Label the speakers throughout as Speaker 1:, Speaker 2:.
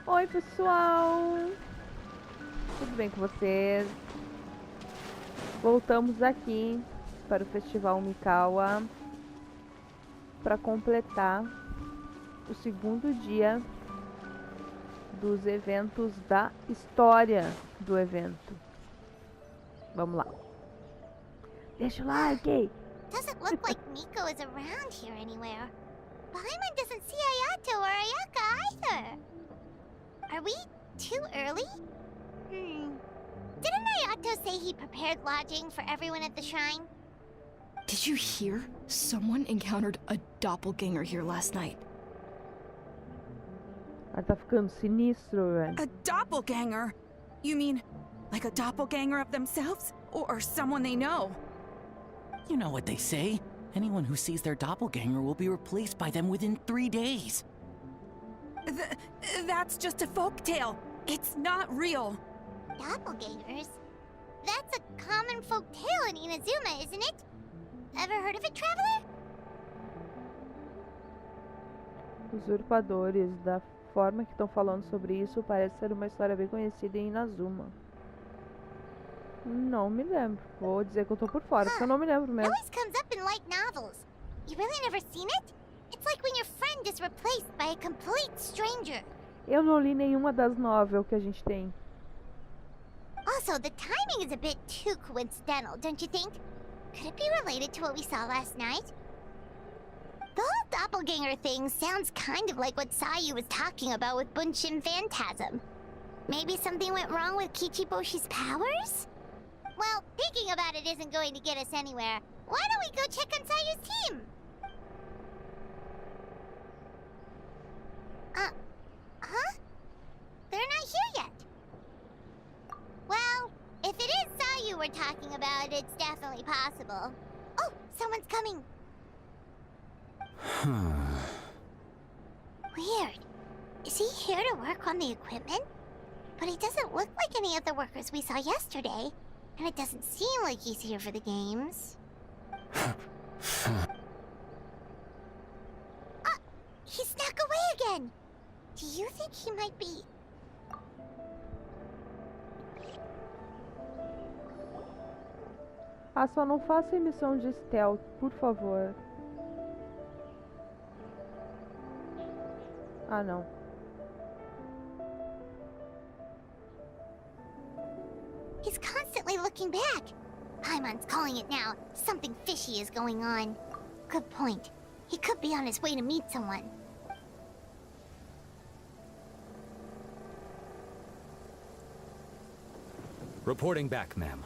Speaker 1: Oi, pessoal! Tudo bem com vocês? Voltamos aqui para o Festival Mikawa para completar o segundo dia dos eventos da história do evento. Vamos lá. Deixa o like!
Speaker 2: Doesn't look like Nico is around here anywhere. Paimon doesn't see Ayato or Ayaka either. Are we too early? Didn't Ayato say he prepared lodging for everyone at the shrine?
Speaker 3: Did you hear? Someone encountered a doppelganger here last night.
Speaker 1: Ela tá ficando sinistro, velho.
Speaker 4: A doppelganger? You mean like a doppelganger of themselves? Or someone they know?
Speaker 5: You know what they say. Anyone who sees their doppelganger will be replaced by them within 3 days.
Speaker 4: That's just a folktale. It's not real.
Speaker 2: Doppelgangers? That's a common folk tale in Inazuma, isn't it? Ever heard of it, traveler?
Speaker 1: Usurpadores, da forma que estão falando sobre isso, parece ser uma história bem conhecida em Inazuma. Não me lembro. Vou dizer que eu tô por fora, porque eu não me lembro
Speaker 2: It
Speaker 1: mesmo.
Speaker 2: always comes up in light novels. You really never seen it? It's like when your friend is replaced by a complete stranger.
Speaker 1: Eu não li nenhuma das novelas que a gente tem.
Speaker 2: Also, the timing is a bit too coincidental, don't you think? Could it be related to what we saw last night? The whole doppelganger thing sounds kind of like what Sayu was talking about with Bunshin Phantasm. Maybe something went wrong with Kichiboshi's powers? Well, thinking about it isn't going to get us anywhere. Why don't we go check on Sayu's team? Huh? They're not here yet. Well, if it is Sayu we're talking about, it's definitely possible. Oh, someone's coming. Weird. Is he here to work on the equipment? But he doesn't look like any of the workers we saw yesterday. And it doesn't seem like he's here for the games. He snuck away again! Do you think he might be...
Speaker 1: Ah, só não faça emissão de stealth, por favor. Ah, não.
Speaker 2: He's constantly looking back. Paimon's calling it now. Something fishy is going on. Good point. He could be on his way to meet someone.
Speaker 6: Reporting back, ma'am.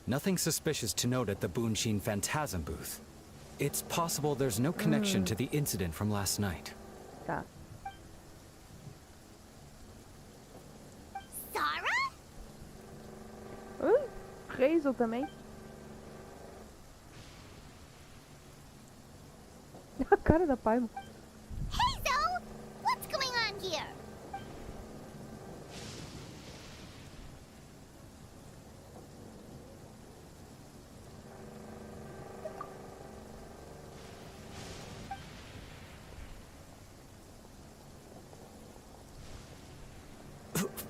Speaker 6: Nothing suspicious to note at the Bunshin Phantasm booth. It's possible there's no connection to the incident from last night.
Speaker 1: Tá.
Speaker 2: Zara?
Speaker 1: Hazel também. A cara da Paimon.
Speaker 2: Hazel! What's going on here?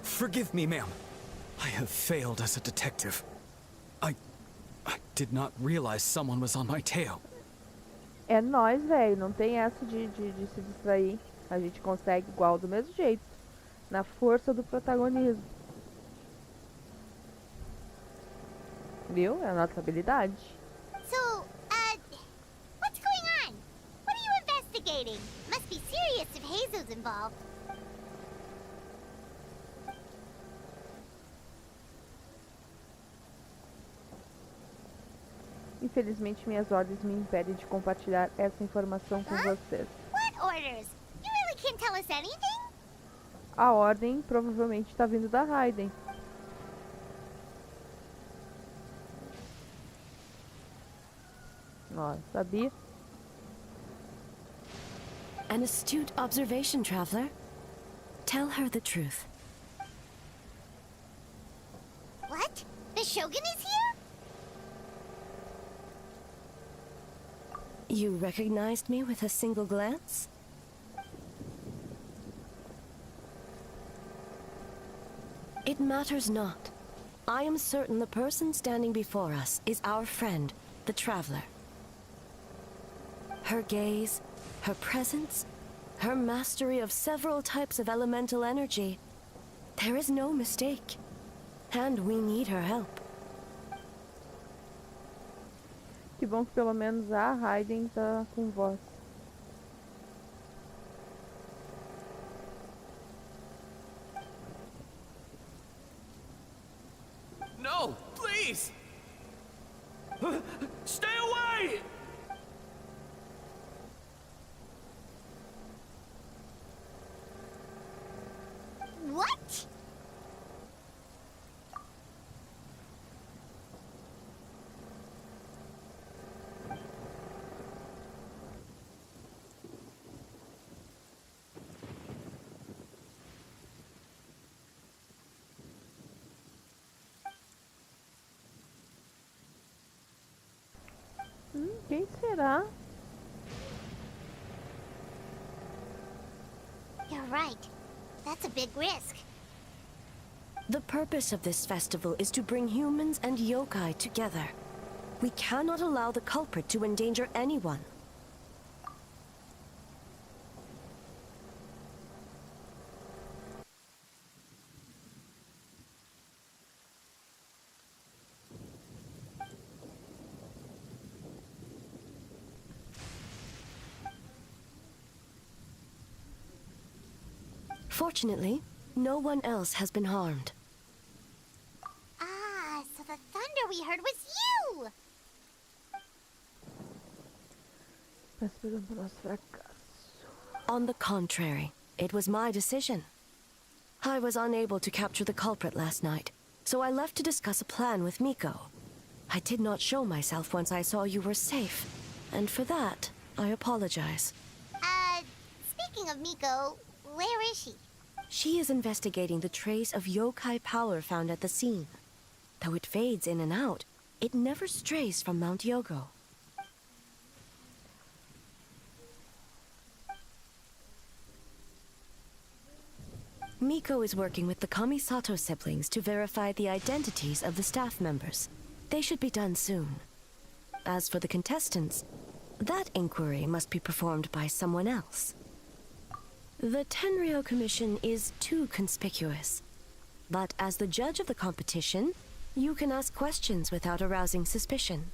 Speaker 6: Forgive me, ma'am. I have failed as a detective. I did not realize someone was on my tail.
Speaker 1: É nós, velho. Não tem essa de se distrair. A gente consegue igual do mesmo jeito. Na força do protagonismo. Viu? É a nossa habilidade.
Speaker 2: So, what's going on? What are you investigating? Must be serious if Hazel's involved.
Speaker 1: Infelizmente, minhas ordens me impedem de compartilhar essa informação com vocês.
Speaker 2: What orders? You really can't tell us anything?
Speaker 1: A ordem provavelmente está vindo da Raiden. Ó, sabia?
Speaker 7: An astute observation, traveler. Tell her the truth.
Speaker 2: What? The Shogun is here?
Speaker 7: You recognized me with a single glance? It matters not. I am certain the person standing before us is our friend, the Traveler. Her gaze, her presence, her mastery of several types of elemental energy. There is no mistake. And we need her help.
Speaker 1: Que bom que pelo menos a Raiden tá com voz.
Speaker 5: No, please! Stay away!
Speaker 2: What?
Speaker 1: Quem será?
Speaker 2: You're right. That's a big risk.
Speaker 7: The purpose of this festival is to bring humans and yokai together. We cannot allow the culprit to endanger anyone. Fortunately, no one else has been harmed.
Speaker 2: Ah, so the thunder we heard was you!
Speaker 1: Tá esperando o nosso fracasso.
Speaker 7: On the contrary, it was my decision. I was unable to capture the culprit last night, so I left to discuss a plan with Miko. I did not show myself once I saw you were safe, and for that, I apologize.
Speaker 2: Speaking of Miko, where is she?
Speaker 7: She is investigating the trace of yokai power found at the scene. Though it fades in and out, it never strays from Mount Yogo. Miko is working with the Kamisato siblings to verify the identities of the staff members. They should be done soon. As for the contestants, that inquiry must be performed by someone else. The Tenryo Commission is too conspicuous. But as the judge of the competition, you can ask questions without arousing suspicion.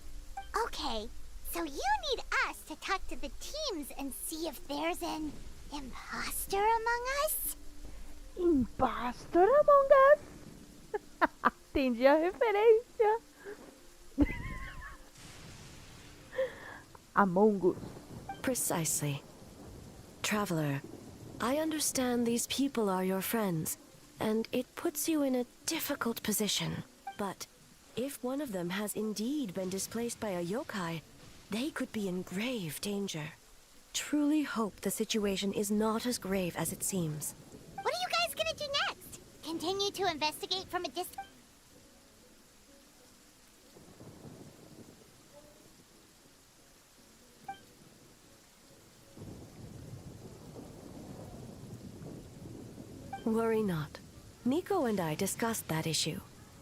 Speaker 2: Okay, so you need us to talk to the teams and see if there's an imposter among us?
Speaker 1: Impostor Among Us. Entendi a referência. Among Us.
Speaker 7: Precisely. Traveler, I understand these people are your friends, and it puts you in a difficult position. But if one of them has indeed been displaced by a yokai, they could be in grave danger. Truly hope the situation is not as grave as it seems.
Speaker 2: What are you guys gonna do next? Continue to investigate from a distance?
Speaker 7: Worry not. Miko and I discussed that issue.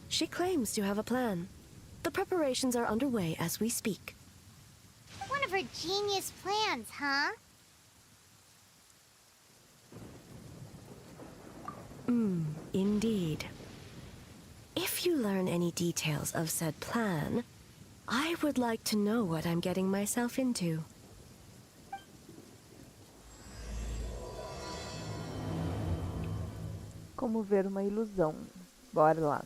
Speaker 7: She claims to have a plan. The preparations are underway as we speak.
Speaker 2: One of her genius plans, huh?
Speaker 7: Indeed. If you learn any details of said plan, I would like to know what I'm getting myself into.
Speaker 1: Como ver uma ilusão. Bora lá.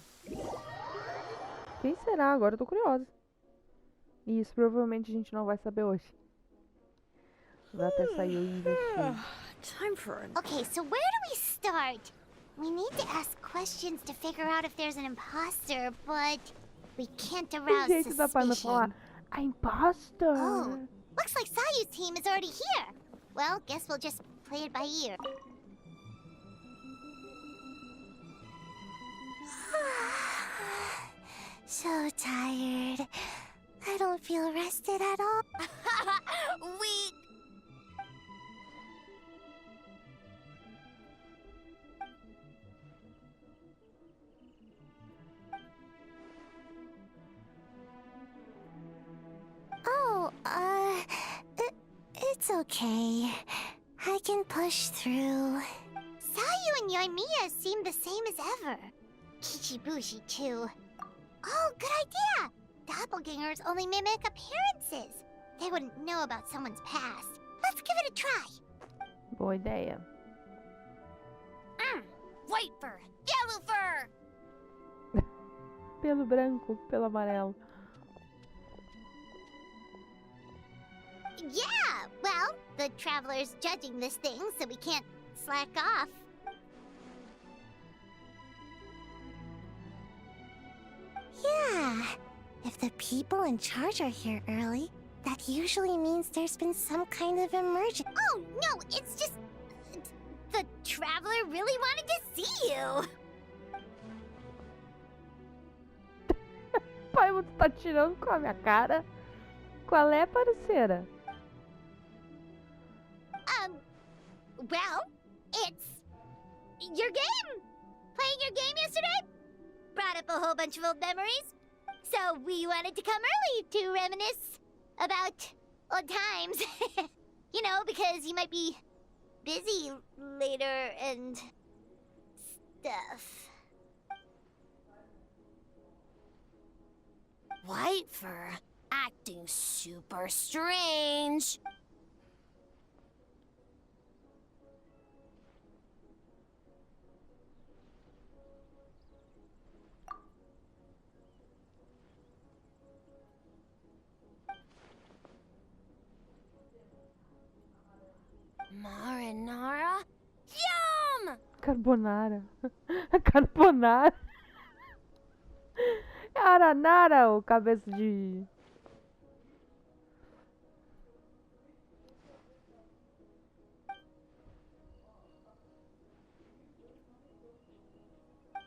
Speaker 1: Quem será? Agora eu tô curiosa. E isso provavelmente a gente não vai saber hoje. Vai até sair o investir.
Speaker 4: Time for an...
Speaker 2: Okay, so where do we start? We need to ask questions to figure out if there's an imposter, but we can't
Speaker 1: Tem
Speaker 2: arouse
Speaker 1: jeito da Pana falar.
Speaker 2: suspicion.
Speaker 1: A impostor.
Speaker 2: Oh, looks like Sayu's team is already here. Well, guess we'll just play it by ear. So tired. I don't feel rested at all. We... okay. I can push through. Sayu and Yoimiya seem the same as ever. Kichibushi, too. Oh, good idea! Doppelgangers only mimic appearances. They wouldn't know about someone's past. Let's give it a try.
Speaker 1: Boa ideia.
Speaker 2: White fur, yellow fur.
Speaker 1: Pelo branco, pelo amarelo.
Speaker 2: Yeah, well, the Traveler's judging this thing, so we can't slack off. Yeah, if the people in charge are here early, that usually means there's been some kind of emergency. Oh, no, it's just... The Traveler really wanted to see you.
Speaker 1: Pai, você tá tirando com a minha cara? Qual é, parceira?
Speaker 2: Well, it's... your game! Playing your game yesterday? Brought up a whole bunch of old memories. So we wanted to come early to reminisce about old times. You know, because you might be busy later and stuff. White fur acting super strange. Marinara? Yum!
Speaker 1: Carbonara. Carbonara. Aranara, ô cabeça de...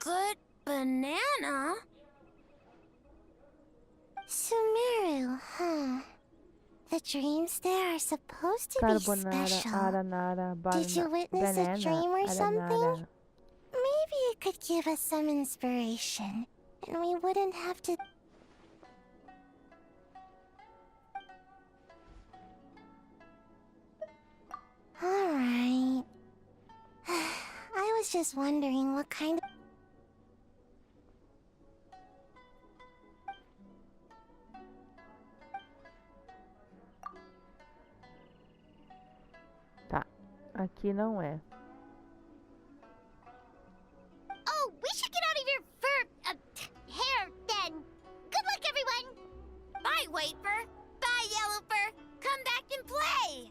Speaker 2: Good banana? Sumeru, huh? The dreams there are supposed to be
Speaker 1: Carbonara,
Speaker 2: special.
Speaker 1: aranara,
Speaker 2: Did you witness
Speaker 1: banana,
Speaker 2: a dream or something?
Speaker 1: aranara.
Speaker 2: Maybe it could give us some inspiration, and we wouldn't have to... Alright. I was just wondering what kind of...
Speaker 1: Tá, aqui não é.
Speaker 2: Oh, we should get out of your fur... hair, then. Good luck, everyone! Bye, White Fur. Bye, Yellow Fur. Come back and play!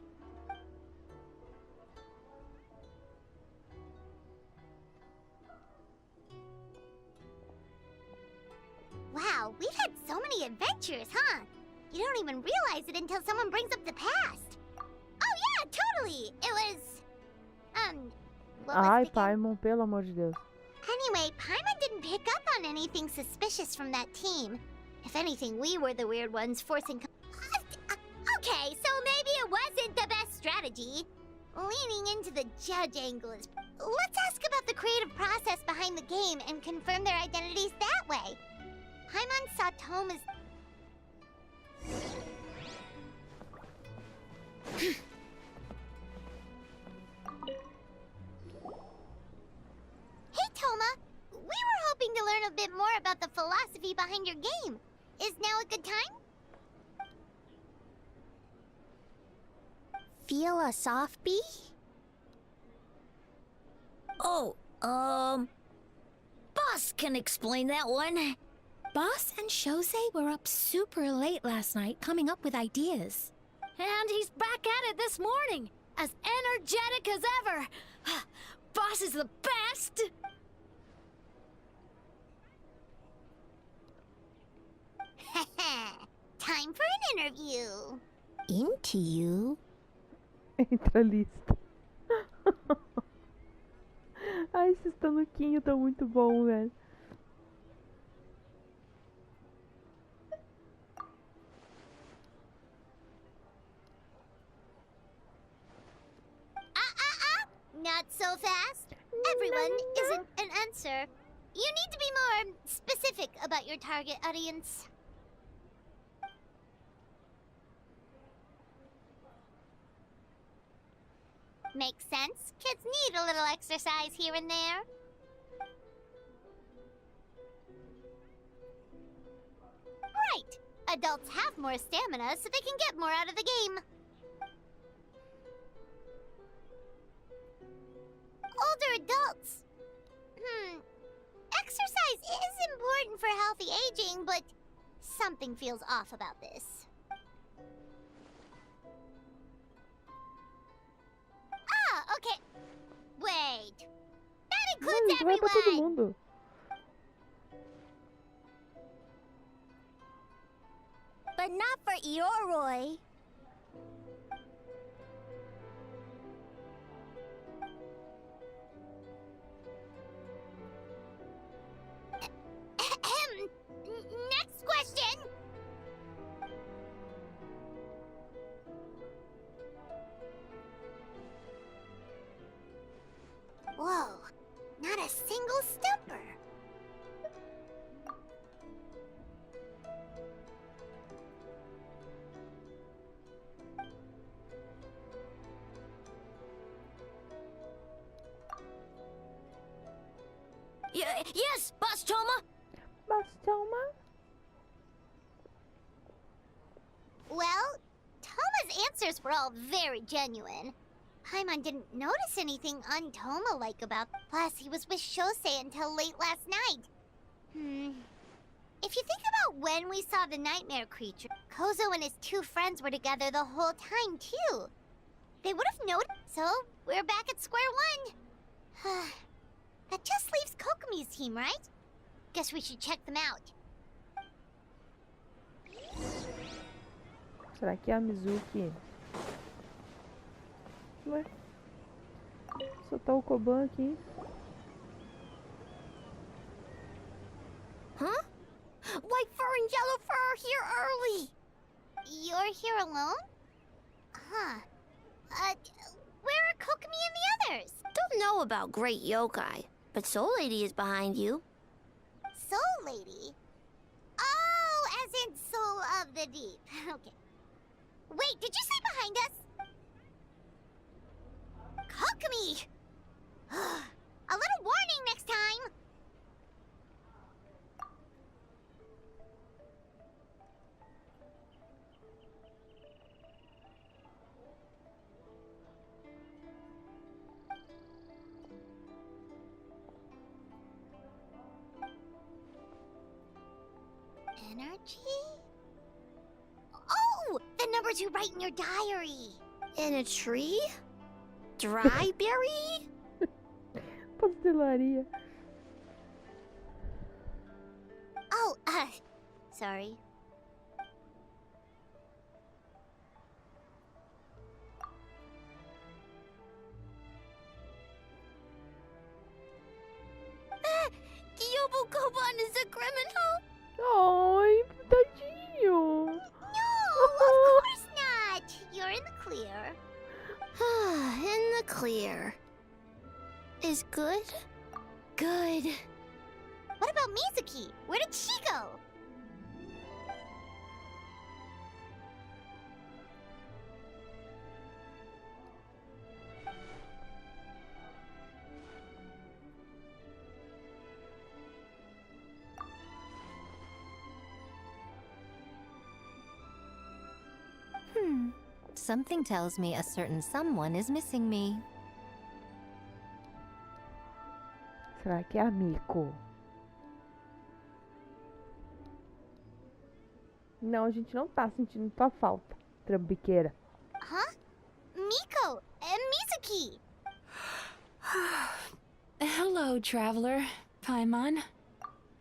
Speaker 2: Wow, we've had so many adventures, huh? You don't even realize it until someone brings up the past. Oh yeah, totally! It was... what was
Speaker 1: Ai,
Speaker 2: it again?
Speaker 1: Paimon, pelo amor de Deus.
Speaker 2: Anyway, Paimon didn't pick up on anything suspicious from that team. If anything, we were the weird ones forcing... Okay, so maybe it wasn't the best strategy. Leaning into the judge angle is... Let's ask about the creative process behind the game and confirm their identities that way. Paimon saw Toma's... Hey, Toma! We were hoping to learn a bit more about the philosophy behind your game. Is now a good time? Feel a soft bee?
Speaker 8: Oh, Boss can explain that one.
Speaker 9: Boss and Shosei were up super late last night coming up with ideas.
Speaker 8: And he's back at it this morning, as energetic as ever. Boss is the best!
Speaker 2: Time for an interview.
Speaker 9: Into you?
Speaker 1: Entra a lista. Ai, esses tanuquinhos estão muito bons, velho.
Speaker 2: Not so fast. Everyone isn't an answer. You need to be more specific about your target audience. Makes sense. Kids need a little exercise here and there. Right. Adults have more stamina, so they can get more out of the game. Older adults. Exercise is important for healthy aging, but something feels off about this. Ah, okay. Wait. That includes
Speaker 1: Isso vai pra todo
Speaker 2: everyone.
Speaker 1: mundo.
Speaker 2: But not for Eoroi. Next question. Whoa, not a single stumper.
Speaker 8: Yes, Boss Toma.
Speaker 1: Mas Toma.
Speaker 2: Well, Toma's answers were all very genuine. Paimon didn't notice anything un-Toma-like about. Plus, he was with Shosei until late last night. If you think about when we saw the nightmare creature, Kozo and his two friends were together the whole time, too. They would have noticed, so we're back at square one. That just leaves Kokomi's team, right? Guess we should check them out.
Speaker 1: Será que é a Mizuki? Ué? Só tá o Koban aqui.
Speaker 8: Huh? White fur and yellow fur are here early.
Speaker 2: You're here alone? Huh. Where are Kokomi and the others?
Speaker 8: Don't know about great yokai, but Soul Lady is behind you.
Speaker 2: Soul Lady? Oh, as in Soul of the Deep. Okay. Wait, did you say behind us? Kokomi! A little warning next time! Energy? Oh! The numbers you write in your diary!
Speaker 8: In a tree? Dry berry?
Speaker 1: Pastelaria.
Speaker 2: Oh, sorry.
Speaker 8: Yobo Koban is a criminal?
Speaker 1: Ai, tadinho.
Speaker 2: No, of course not! You're in the clear.
Speaker 8: In the clear. Is good? Good.
Speaker 2: What about Mizuki? Where did she go?
Speaker 10: Something tells me a certain someone is missing me.
Speaker 1: Será que é a Miko? Não, a gente não tá sentindo tua falta, trambiqueira.
Speaker 2: Huh? Miko and Mizuki!
Speaker 3: Hello, traveler. Paimon.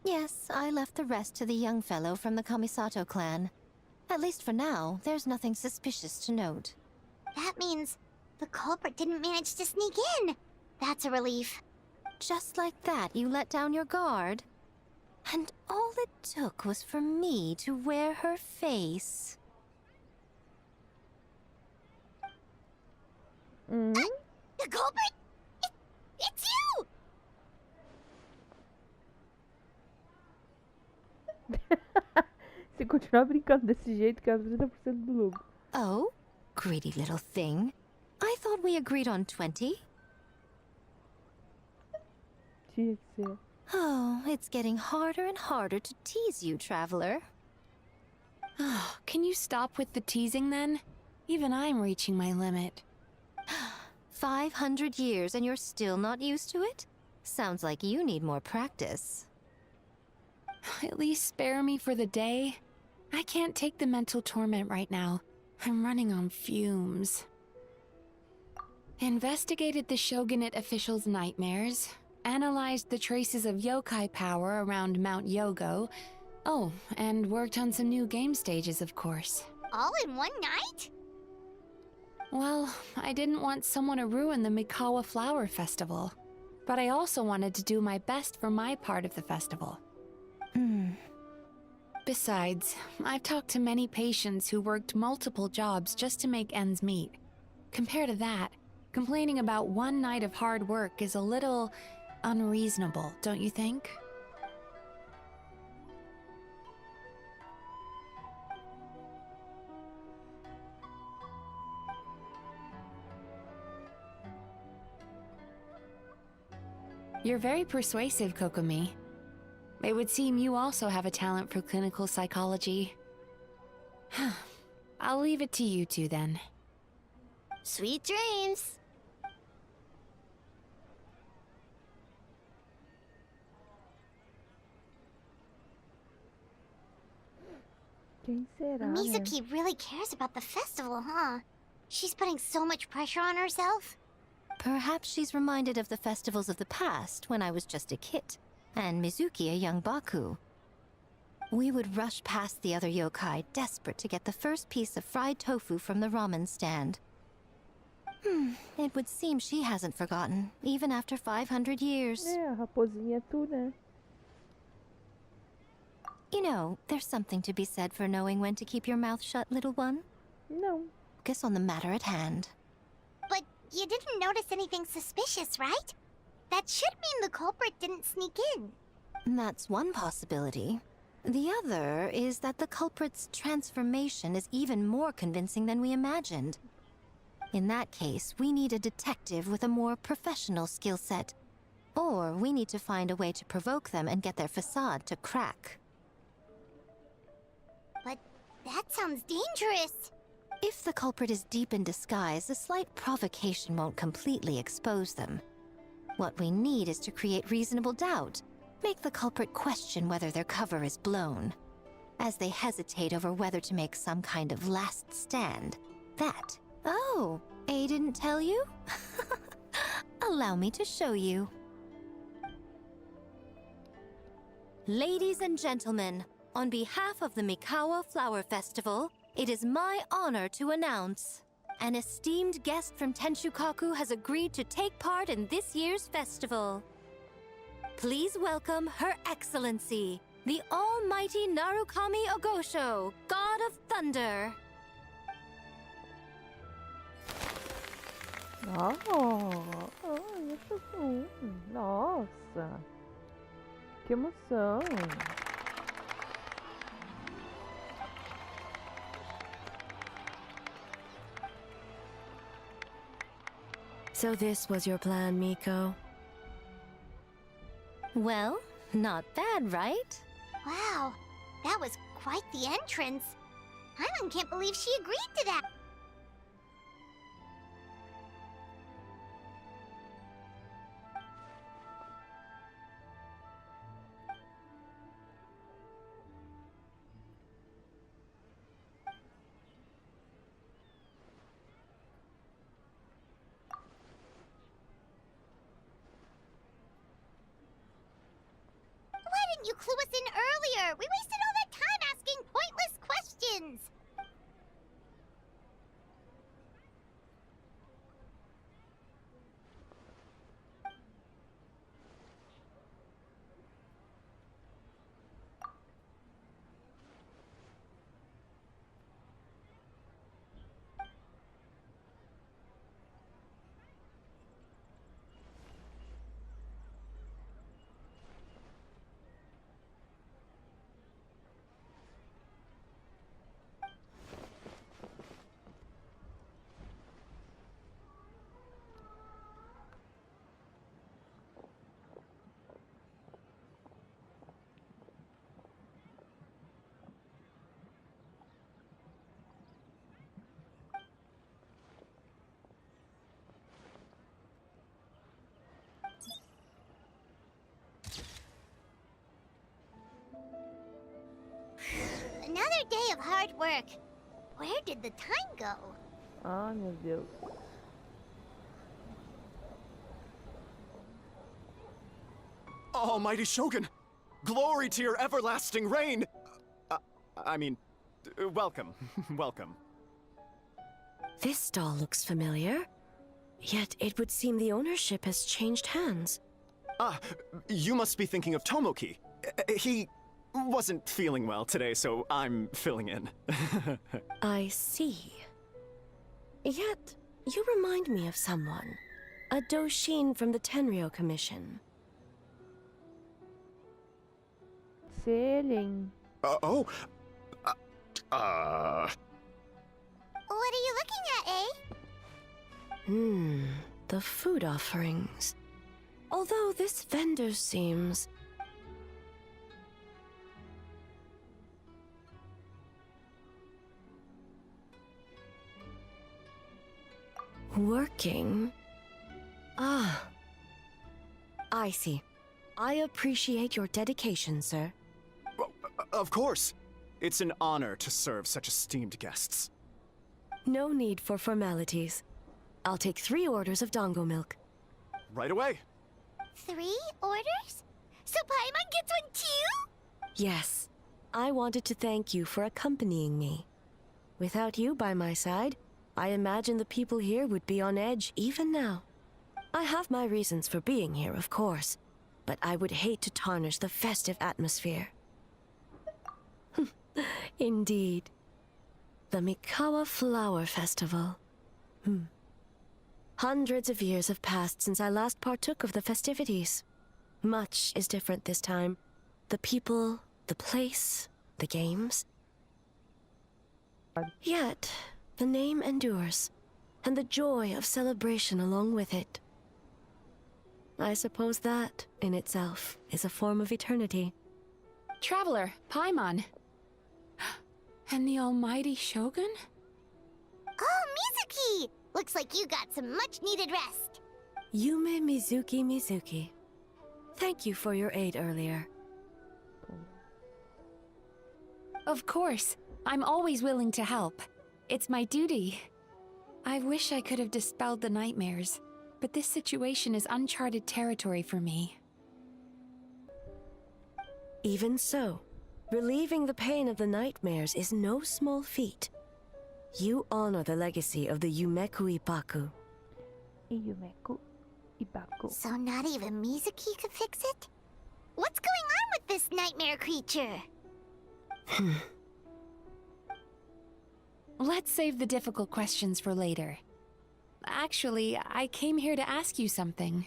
Speaker 10: Yes, I left the rest to the young fellow from the Kamisato clan. At least for now, there's nothing suspicious to note.
Speaker 2: That means the culprit didn't manage to sneak in. That's a relief.
Speaker 10: Just like that, you let down your guard? And all it took was for me to wear her face.
Speaker 2: The culprit? It's you!
Speaker 1: Se continuar brincando desse jeito, quero 30% do lucro.
Speaker 10: Oh? Greedy little thing. I thought we agreed on 20?
Speaker 1: Tinha que ser.
Speaker 10: Oh, it's getting harder and harder to tease you, traveler.
Speaker 11: Oh, can you stop with the teasing then? Even I'm reaching my limit.
Speaker 10: 500 years and you're still not used to it? Sounds like you need more practice.
Speaker 11: At least spare me for the day. I can't take the mental torment right now. I'm running on fumes. Investigated the Shogunate officials' nightmares, analyzed the traces of yokai power around Mount Yogo. Oh, and worked on some new game stages, of course.
Speaker 2: All in one night?
Speaker 11: Well, I didn't want someone to ruin the Mikawa Flower Festival. But I also wanted to do my best for my part of the festival. Besides, I've talked to many patients who worked multiple jobs just to make ends meet. Compared to that, complaining about one night of hard work is a little unreasonable, don't you think? You're very persuasive, Kokomi. It would seem you also have a talent for clinical psychology. I'll leave it to you two then.
Speaker 2: Sweet dreams.
Speaker 1: Quem será, né?
Speaker 2: Mizuki really cares about the festival, huh? She's putting so much pressure on herself.
Speaker 10: Perhaps she's reminded of the festivals of the past when I was just a kid, and Mizuki a young Baku. We would rush past the other yokai, desperate to get the first piece of fried tofu from the ramen stand. It would seem she hasn't forgotten, even after 500 years.
Speaker 1: É, a raposinha é tu, né?
Speaker 10: You know, there's something to be said for knowing when to keep your mouth shut, little one.
Speaker 1: Não.
Speaker 10: Focus on the matter at hand.
Speaker 2: But you didn't notice anything suspicious, right? That should mean the culprit didn't sneak in.
Speaker 10: That's one possibility. The other is that the culprit's transformation is even more convincing than we imagined. In that case, we need a detective with a more professional skill set. Or we need to find a way to provoke them and get their facade to crack.
Speaker 2: But that sounds dangerous.
Speaker 10: If the culprit is deep in disguise, a slight provocation won't completely expose them. What we need is to create reasonable doubt. Make the culprit question whether their cover is blown. As they hesitate over whether to make some kind of last stand. That. Oh, A didn't tell you? Allow me to show you. Ladies and gentlemen, on behalf of the Mikawa Flower Festival, it is my honor to announce an esteemed guest from Tenshukaku has agreed to take part in this year's festival. Please welcome Her Excellency, the Almighty Narukami Ogosho, God of Thunder.
Speaker 1: Nossa! Que emoção!
Speaker 7: So this was your plan, Miko?
Speaker 10: Well, not bad, right?
Speaker 2: Wow, that was quite the entrance. Paimon can't believe she agreed to that. Why didn't you clue us in earlier? We wasted all that time asking pointless questions. of hard work. Where did the time go?
Speaker 1: Ah, meu Deus.
Speaker 12: Almighty Shogun! Glory to your everlasting reign! Welcome. Welcome.
Speaker 7: This stall looks familiar. Yet it would seem the ownership has changed hands.
Speaker 12: Ah, you must be thinking of Tomoki. He wasn't feeling well today, so I'm filling in.
Speaker 7: I see. Yet, you remind me of someone. A Doshin from the Tenryo Commission.
Speaker 1: Sailing.
Speaker 12: Oh?
Speaker 2: What are you looking at, eh?
Speaker 7: The food offerings. Although this vendor seems... working? Ah. I see. I appreciate your dedication, sir.
Speaker 12: Of course. It's an honor to serve such esteemed guests.
Speaker 7: No need for formalities. I'll take 3 orders of dango milk.
Speaker 12: Right away.
Speaker 2: 3 orders? So Paimon gets one too?
Speaker 7: Yes. I wanted to thank you for accompanying me. Without you by my side, I imagine the people here would be on edge even now. I have my reasons for being here, of course, but I would hate to tarnish the festive atmosphere. Indeed. The Mikawa Flower Festival. Hundreds of years have passed since I last partook of the festivities. Much is different this time. The people, the place, the games. Yet, the name endures, and the joy of celebration along with it. I suppose that, in itself, is a form of eternity.
Speaker 11: Traveler, Paimon. And the almighty Shogun?
Speaker 2: Oh, Mizuki! Looks like you got some much-needed rest.
Speaker 7: Yume Mizuki. Thank you for your aid earlier.
Speaker 11: Of course. I'm always willing to help. It's my duty. I wish I could have dispelled the nightmares, but this situation is uncharted territory for me.
Speaker 7: Even so, relieving the pain of the nightmares is no small feat. You honor the legacy of the Yumeku Ibaku.
Speaker 1: Yumeku Ibaku.
Speaker 2: So not even Mizuki could fix it? What's going on with this nightmare creature?
Speaker 11: Let's save the difficult questions for later. Actually, I came here to ask you something.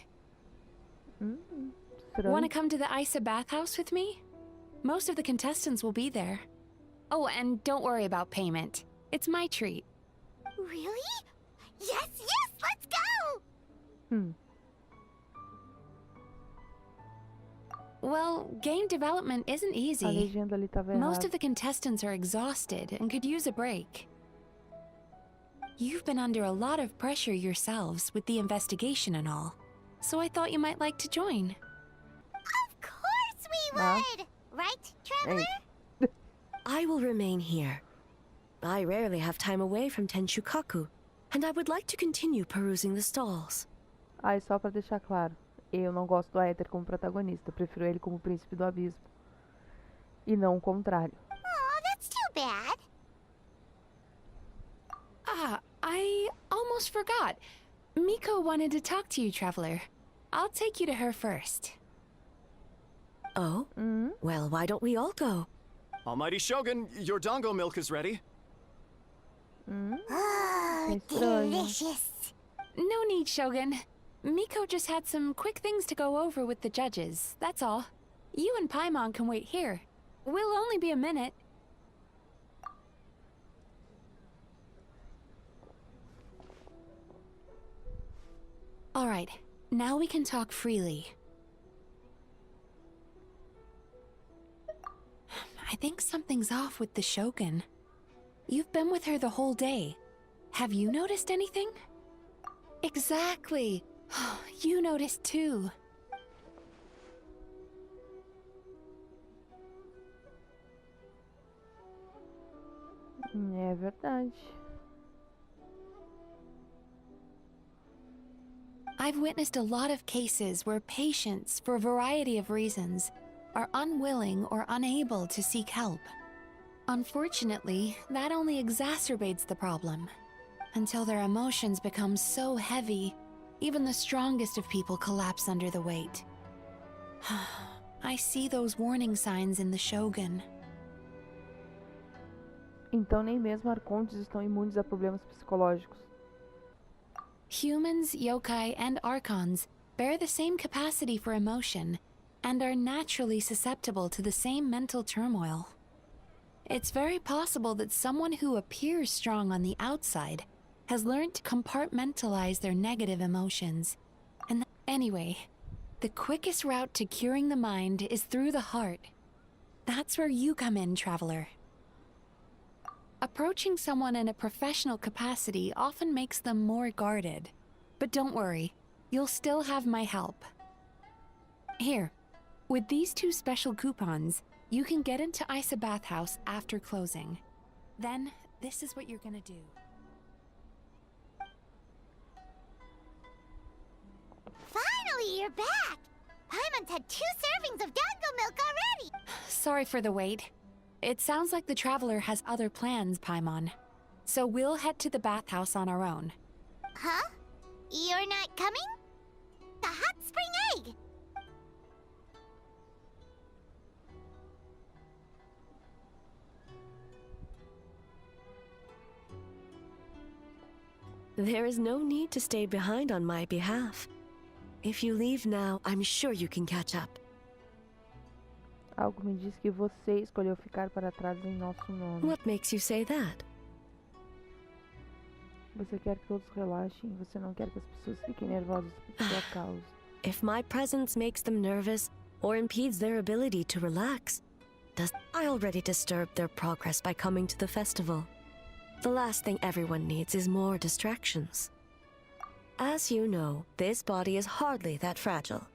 Speaker 11: Want to come to the Isa bathhouse with me? Most of the contestants will be there. Oh, and don't worry about payment. It's my treat.
Speaker 2: Really? Yes, let's go!
Speaker 11: Well, game development isn't
Speaker 1: A
Speaker 11: easy.
Speaker 1: legenda ali tava
Speaker 11: Most
Speaker 1: errada.
Speaker 11: of the contestants are exhausted and could use a break. You've been under a lot of pressure yourselves with the investigation and all, so I thought you might like to join.
Speaker 2: Of course we
Speaker 1: Huh?
Speaker 2: would! Right, Traveler?
Speaker 7: I will remain here. I rarely have time away from Tenshukaku, and I would like to continue perusing the stalls.
Speaker 1: Ah, e só pra deixar claro, eu não gosto do Aether como protagonista, prefiro ele como príncipe do abismo. E não o contrário.
Speaker 2: Oh, that's too bad.
Speaker 11: Ah, I almost forgot. Miko wanted to talk to you, Traveler. I'll take you to her first.
Speaker 7: Oh? Well, why don't we all go?
Speaker 12: Almighty Shogun, your dango milk is ready.
Speaker 2: Oh,
Speaker 1: Estranho.
Speaker 2: delicious.
Speaker 11: No need, Shogun. Miko just had some quick things to go over with the judges, that's all. You and Paimon can wait here. We'll only be a minute. Alright, now we can talk freely. I think something's off with the Shogun. You've been with her the whole day. Have you noticed anything? Exactly. You noticed too.
Speaker 1: É verdade.
Speaker 11: I've witnessed a lot of cases where patients, for a variety of reasons, are unwilling or unable to seek help. Unfortunately, that only exacerbates the problem. Until their emotions become so heavy, even the strongest of people collapse under the weight. I see those warning signs in the Shogun.
Speaker 1: Então nem mesmo arcontes estão imunes a problemas psicológicos.
Speaker 11: Humans, yokai, and archons bear the same capacity for emotion and are naturally susceptible to the same mental turmoil. It's very possible that someone who appears strong on the outside has learned to compartmentalize their negative emotions. And anyway, the quickest route to curing the mind is through the heart. That's where you come in, traveler. Approaching someone in a professional capacity often makes them more guarded. But don't worry, you'll still have my help. Here, with these 2 special coupons, you can get into Isa Bathhouse after closing. Then, this is what you're gonna do.
Speaker 2: Finally, you're back! Paimon's had 2 servings of dango milk already!
Speaker 11: Sorry for the wait. It sounds like the traveler has other plans, Paimon. So we'll head to the bathhouse on our own.
Speaker 2: Huh? You're not coming? The hot spring egg!
Speaker 7: There is no need to stay behind on my behalf. If you leave now, I'm sure you can catch up.
Speaker 1: Algo me diz que você escolheu ficar para trás em nosso nome.
Speaker 7: What makes you say that?
Speaker 1: Você quer que todos relaxem, você não quer que as pessoas fiquem nervosas por sua causa.
Speaker 7: If my presence makes them nervous or impedes their ability to relax, I already disturbed their progress by coming to the festival. The last thing everyone needs is more distractions. As you know, this body is hardly that fragile.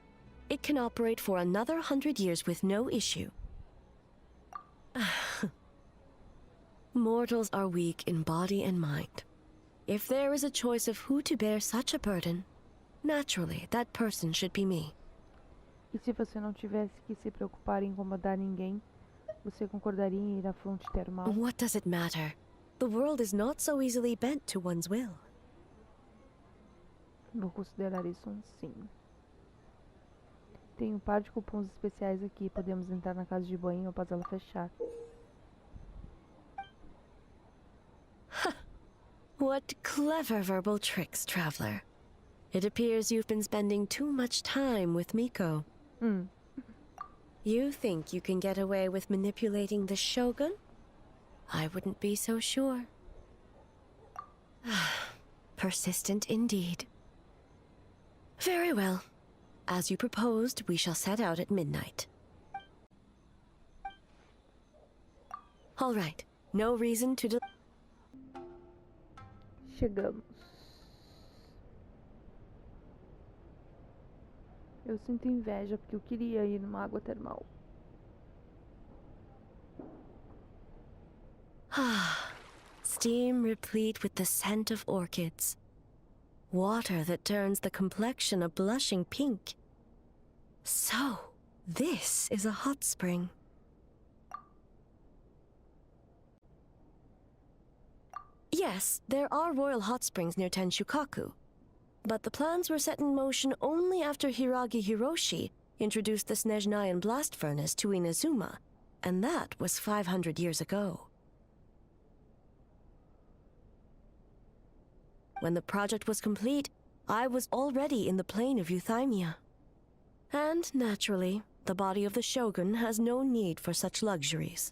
Speaker 7: It can operate for another 100 years with no issue. Mortals are weak in body and mind. If there is a choice of who to bear such a burden, naturally that person should be me.
Speaker 1: E se você não tivesse que se preocupar em incomodar ninguém, você concordaria em ir à fonte termal?
Speaker 7: What does it matter? The world is not so easily bent to one's will.
Speaker 1: Vou considerar isso um sim. Tem um par de cupons especiais aqui. Podemos entrar na casa de banho após ela fechar.
Speaker 7: What clever verbal tricks, traveler. It appears you've been spending too much time with Miko. You think you can get away with manipulating the Shogun? I wouldn't be so sure. Persistent indeed. Very well. As you proposed, we shall set out at midnight. All right. No reason to
Speaker 1: Chegamos. Eu sinto inveja porque eu queria ir numa água termal.
Speaker 7: Steam replete with the scent of orchids. Water that turns the complexion a blushing pink. So, this is a hot spring. Yes, there are royal hot springs near Tenshukaku. But the plans were set in motion only after Hiragi Hiroshi introduced the Snezhnayan blast furnace to Inazuma, and that was 500 years ago. When the project was complete, I was already in the plain of Euthymia. And, naturally, the body of the Shogun has no need for such luxuries.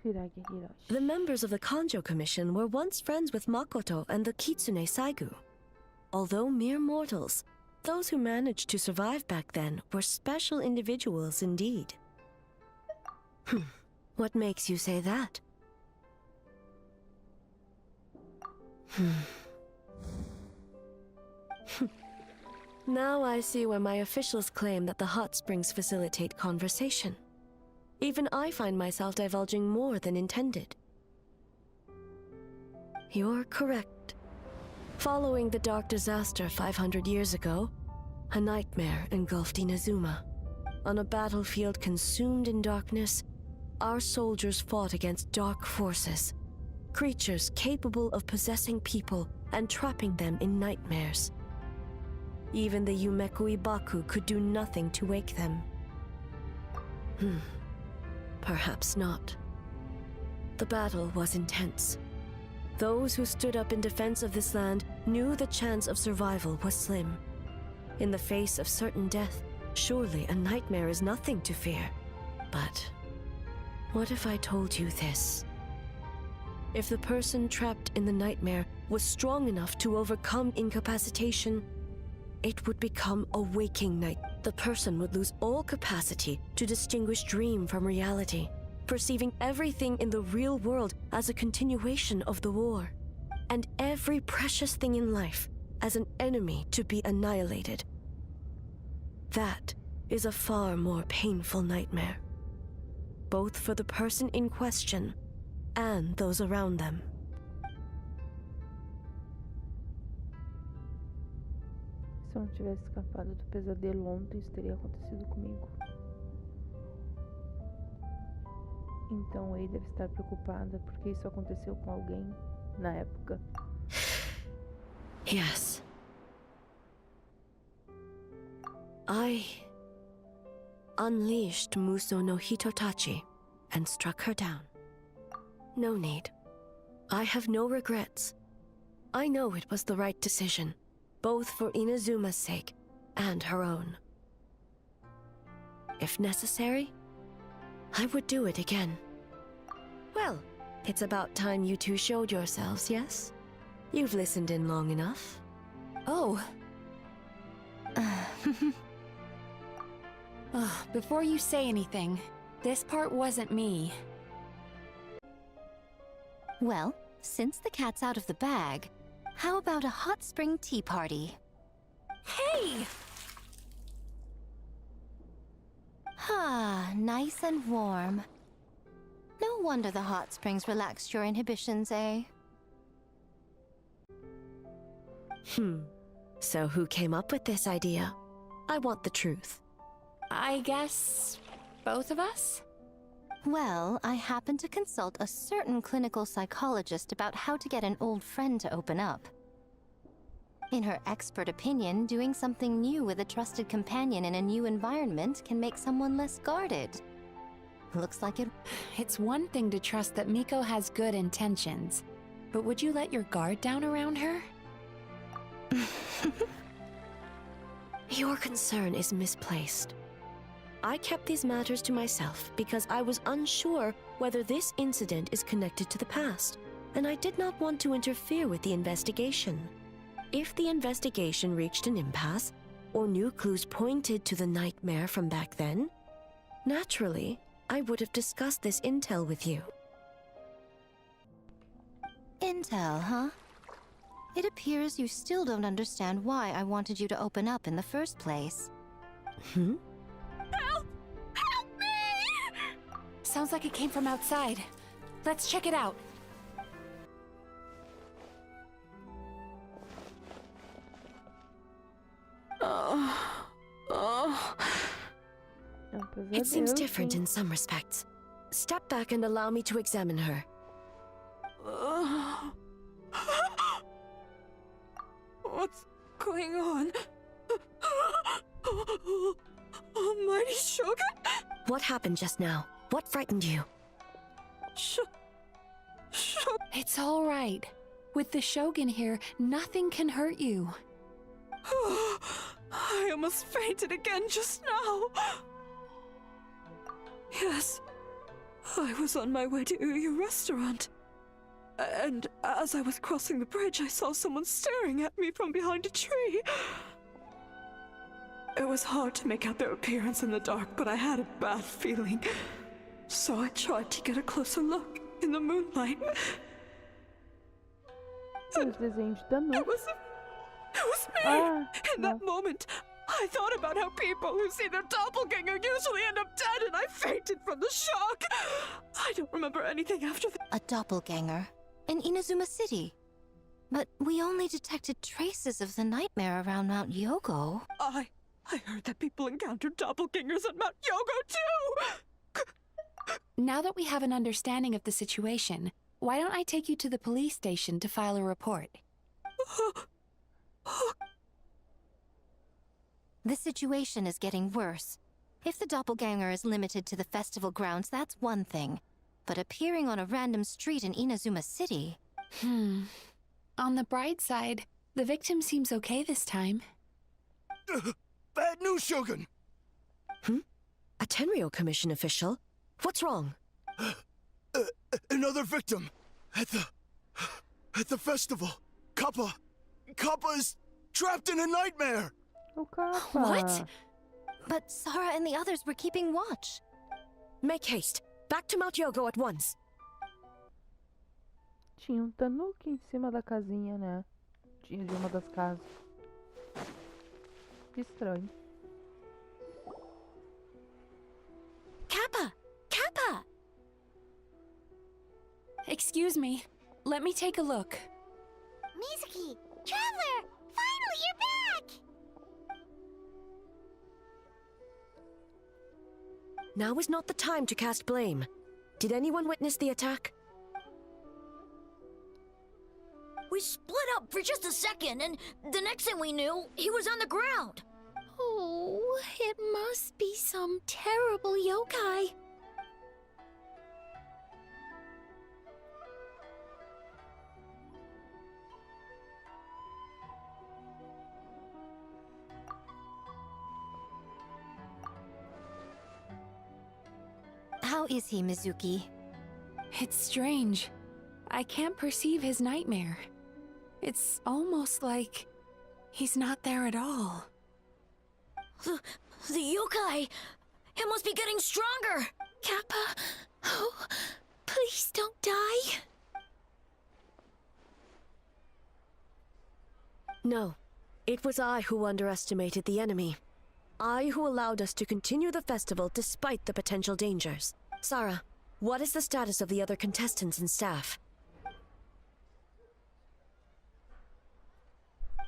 Speaker 7: The members of the Kanjo Commission were once friends with Makoto and the Kitsune Saigu. Although mere mortals, those who managed to survive back then were special individuals indeed. What makes you say that? Now I see why my officials claim that the hot springs facilitate conversation. Even I find myself divulging more than intended. You're correct. Following the dark disaster 500 years ago, a nightmare engulfed Inazuma. On a battlefield consumed in darkness, our soldiers fought against dark forces, creatures capable of possessing people and trapping them in nightmares. Even the Yumeko Ibaku could do nothing to wake them. Perhaps not. The battle was intense. Those who stood up in defense of this land knew the chance of survival was slim. In the face of certain death, surely a nightmare is nothing to fear. But what if I told you this? If the person trapped in the nightmare was strong enough to overcome incapacitation, it would become a waking night. The person would lose all capacity to distinguish dream from reality, perceiving everything in the real world as a continuation of the war, and every precious thing in life as an enemy to be annihilated. That is a far more painful nightmare, both for the person in question and those around them.
Speaker 1: Se eu não tivesse escapado do pesadelo ontem, isso teria acontecido comigo. Então Ei deve estar preocupada porque isso aconteceu com alguém na época.
Speaker 7: Yes. I unleashed Muso no Hitotachi and struck her down. No need. I have no regrets. I know it was the right decision, both for Inazuma's sake and her own. If necessary, I would do it again. Well, it's about time you two showed yourselves, yes? You've listened in long enough.
Speaker 11: Oh. Before you say anything, this part wasn't me.
Speaker 10: Well, since the cat's out of the bag, how about a hot spring tea party?
Speaker 11: Hey!
Speaker 10: Ah, nice and warm. No wonder the hot springs relaxed your inhibitions, eh?
Speaker 7: So who came up with this idea? I want the truth.
Speaker 11: I guess both of us?
Speaker 10: Well, I happened to consult a certain clinical psychologist about how to get an old friend to open up. In her expert opinion, doing something new with a trusted companion in a new environment can make someone less guarded. Looks like it...
Speaker 11: It's one thing to trust that Miko has good intentions, but would you let your guard down around her?
Speaker 7: Your concern is misplaced. I kept these matters to myself because I was unsure whether this incident is connected to the past, and I did not want to interfere with the investigation. If the investigation reached an impasse, or new clues pointed to the nightmare from back then, naturally, I would have discussed this intel with you.
Speaker 10: Intel, huh? It appears you still don't understand why I wanted you to open up in the first place.
Speaker 11: Help! Help me! Sounds like it came from outside. Let's check it out.
Speaker 7: It seems different in some respects. Step back and allow me to examine her.
Speaker 4: What's going on? Almighty Shogun?
Speaker 7: What happened just now? What frightened you?
Speaker 11: It's all right. With the Shogun here, nothing can hurt you.
Speaker 4: I almost fainted again just now. Yes, I was on my way to Uyu restaurant. And as I was crossing the bridge, I saw someone staring at me from behind a tree. It was hard to make out their appearance in the dark, but I had a bad feeling. So I tried to get a closer look in the moonlight.
Speaker 1: Os desenhos da noite.
Speaker 4: It was me! In that moment, I thought about how people who see their doppelganger usually end up dead, and I fainted from the shock. I don't remember anything after that.
Speaker 10: A doppelganger? In Inazuma City? But we only detected traces of the nightmare around Mount Yogo.
Speaker 4: I heard that people encountered doppelgangers at Mount Yogo too!
Speaker 11: Now that we have an understanding of the situation, why don't I take you to the police station to file a report?
Speaker 10: The situation is getting worse. If the doppelganger is limited to the festival grounds, that's one thing. But appearing on a random street in Inazuma City...
Speaker 11: On the bright side, the victim seems okay this time.
Speaker 13: Bad news, Shogun!
Speaker 7: A Tenryo Commission official? What's wrong?
Speaker 13: Another victim! At the festival! Kappa is trapped in a nightmare!
Speaker 1: O Kappa.
Speaker 7: What?
Speaker 10: But Sarah and the others were keeping watch.
Speaker 7: Make haste. Back to Mount Yogo at once.
Speaker 1: Tinha tanuki em cima da casinha, né? Tinha de uma das casas. Que estranho.
Speaker 11: Kappa! Kappa! Excuse me. Let me take a look.
Speaker 2: Mizuki! Traveler! Finally, you're back!
Speaker 7: Now is not the time to cast blame. Did anyone witness the attack?
Speaker 8: We split up for just a second, and the next thing we knew, he was on the ground.
Speaker 9: Oh, it must be some terrible yokai.
Speaker 10: How is he, Mizuki?
Speaker 11: It's strange. I can't perceive his nightmare. It's almost like he's not there at all.
Speaker 8: The yokai! It must be getting stronger!
Speaker 9: Kappa, oh, please don't die.
Speaker 7: No. It was I who underestimated the enemy. I who allowed us to continue the festival despite the potential dangers. Sarah, what is the status of the other contestants and staff?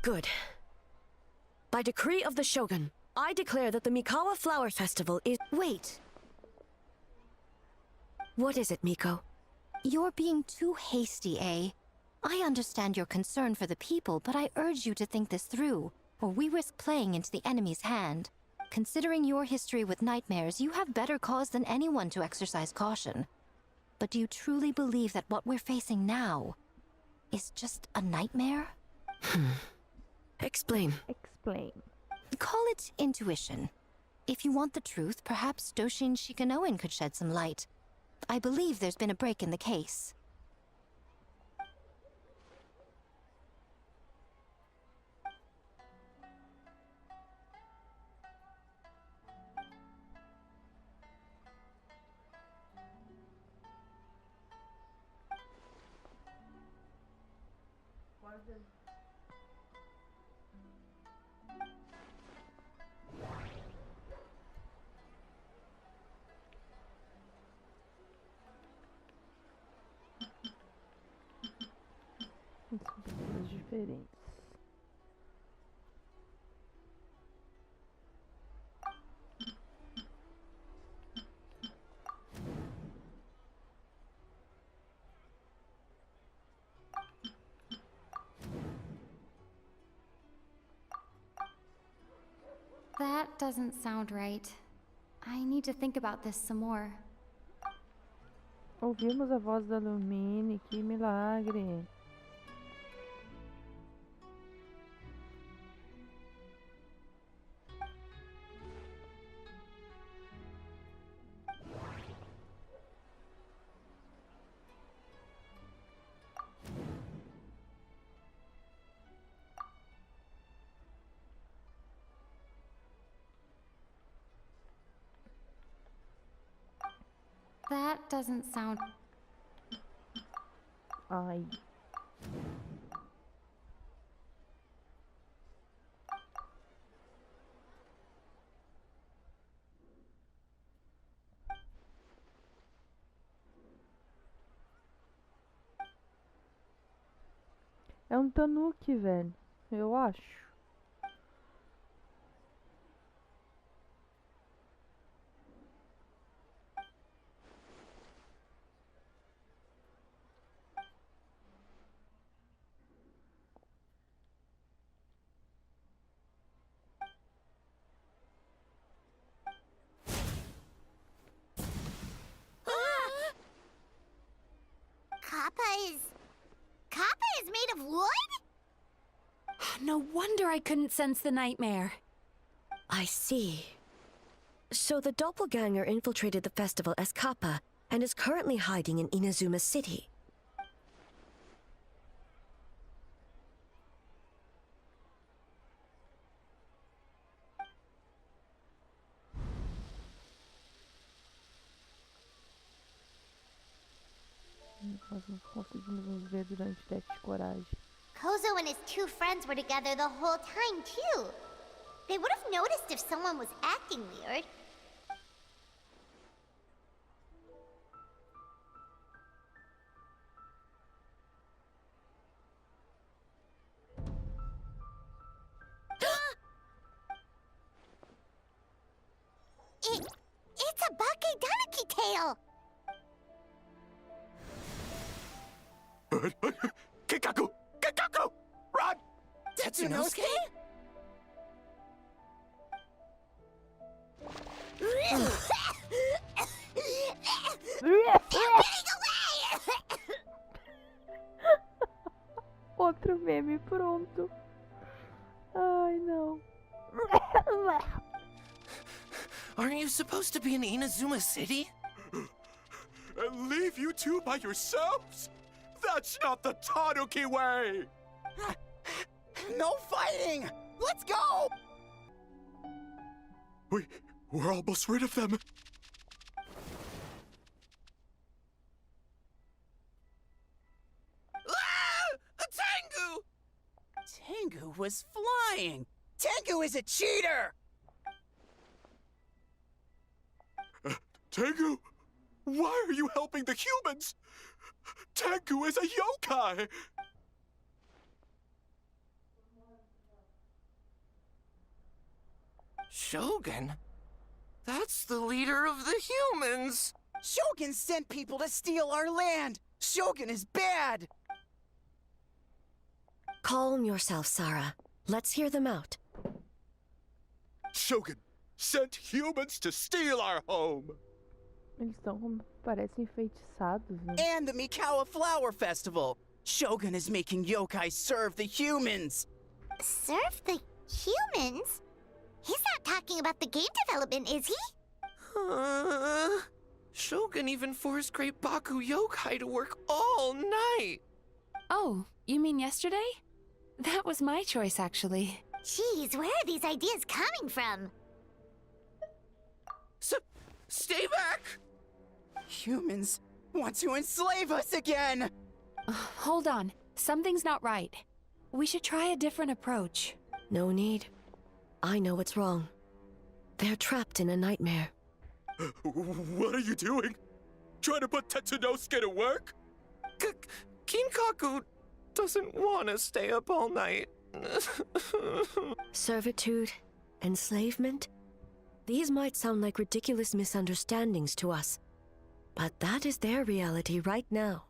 Speaker 7: Good. By decree of the Shogun, I declare that the Mikawa Flower Festival is—
Speaker 10: Wait.
Speaker 7: What is it, Miko?
Speaker 10: You're being too hasty, eh? I understand your concern for the people, but I urge you to think this through, or we risk playing into the enemy's hand. Considering your history with nightmares, you have better cause than anyone to exercise caution. But do you truly believe that what we're facing now is just a nightmare?
Speaker 7: Explain.
Speaker 1: Explain.
Speaker 10: Call it intuition. If you want the truth, perhaps Doshin Shikanoin could shed some light. I believe there's been a break in the case.
Speaker 1: São pessoas diferentes.
Speaker 14: That doesn't sound right. I need to think about this some more.
Speaker 1: Ouvimos a voz da Lumine, que milagre.
Speaker 14: That doesn't sound...
Speaker 1: Ai. É um tanuki, velho. Eu acho.
Speaker 2: Kappa is made of wood?
Speaker 11: No wonder I couldn't sense the nightmare.
Speaker 7: I see. So the doppelganger infiltrated the festival as Kappa and is currently hiding in Inazuma City.
Speaker 1: Nós não conseguimos nos ver durante o teste de coragem.
Speaker 2: Kozo and his two friends were together the whole time, too. They would have noticed if someone was acting weird. It's a Bakedanaki tail!
Speaker 13: Kikaku! Kikaku! Run!
Speaker 5: Tetsunosuke?
Speaker 1: Outro meme pronto. Ai, não.
Speaker 5: Aren't you supposed to be in Inazuma City?
Speaker 13: And leave you two by yourselves? That's not the Tanuki way!
Speaker 15: No fighting! Let's go!
Speaker 13: We're almost rid of them.
Speaker 15: Tengu! Tengu was flying! Tengu is a cheater!
Speaker 13: Tengu? Why are you helping the humans? Tengu is a yokai!
Speaker 5: Shogun? That's the leader of the humans!
Speaker 15: Shogun sent people to steal our land! Shogun is bad!
Speaker 7: Calm yourself, Sarah. Let's hear them out.
Speaker 13: Shogun sent humans to steal our home!
Speaker 1: Eles estão como parecem enfeitiçados, né?
Speaker 15: And the Mikawa Flower Festival! Shogun is making yokai serve the humans!
Speaker 2: Serve the humans? He's not talking about the game development, is he?
Speaker 5: Shogun even forced Great Baku Yokai to work all night!
Speaker 11: Oh, you mean yesterday? That was my choice, actually.
Speaker 2: Jeez, where are these ideas coming from?
Speaker 5: Stay back!
Speaker 15: Humans want to enslave us again!
Speaker 11: Hold on. Something's not right. We should try a different approach.
Speaker 7: No need. I know what's wrong. They're trapped in a nightmare.
Speaker 13: What are you doing? Trying to put Tetsunosuke to work?
Speaker 5: Kinkaku doesn't want to stay up all night.
Speaker 7: Servitude, enslavement. These might sound like ridiculous misunderstandings to us, but that is their reality right now.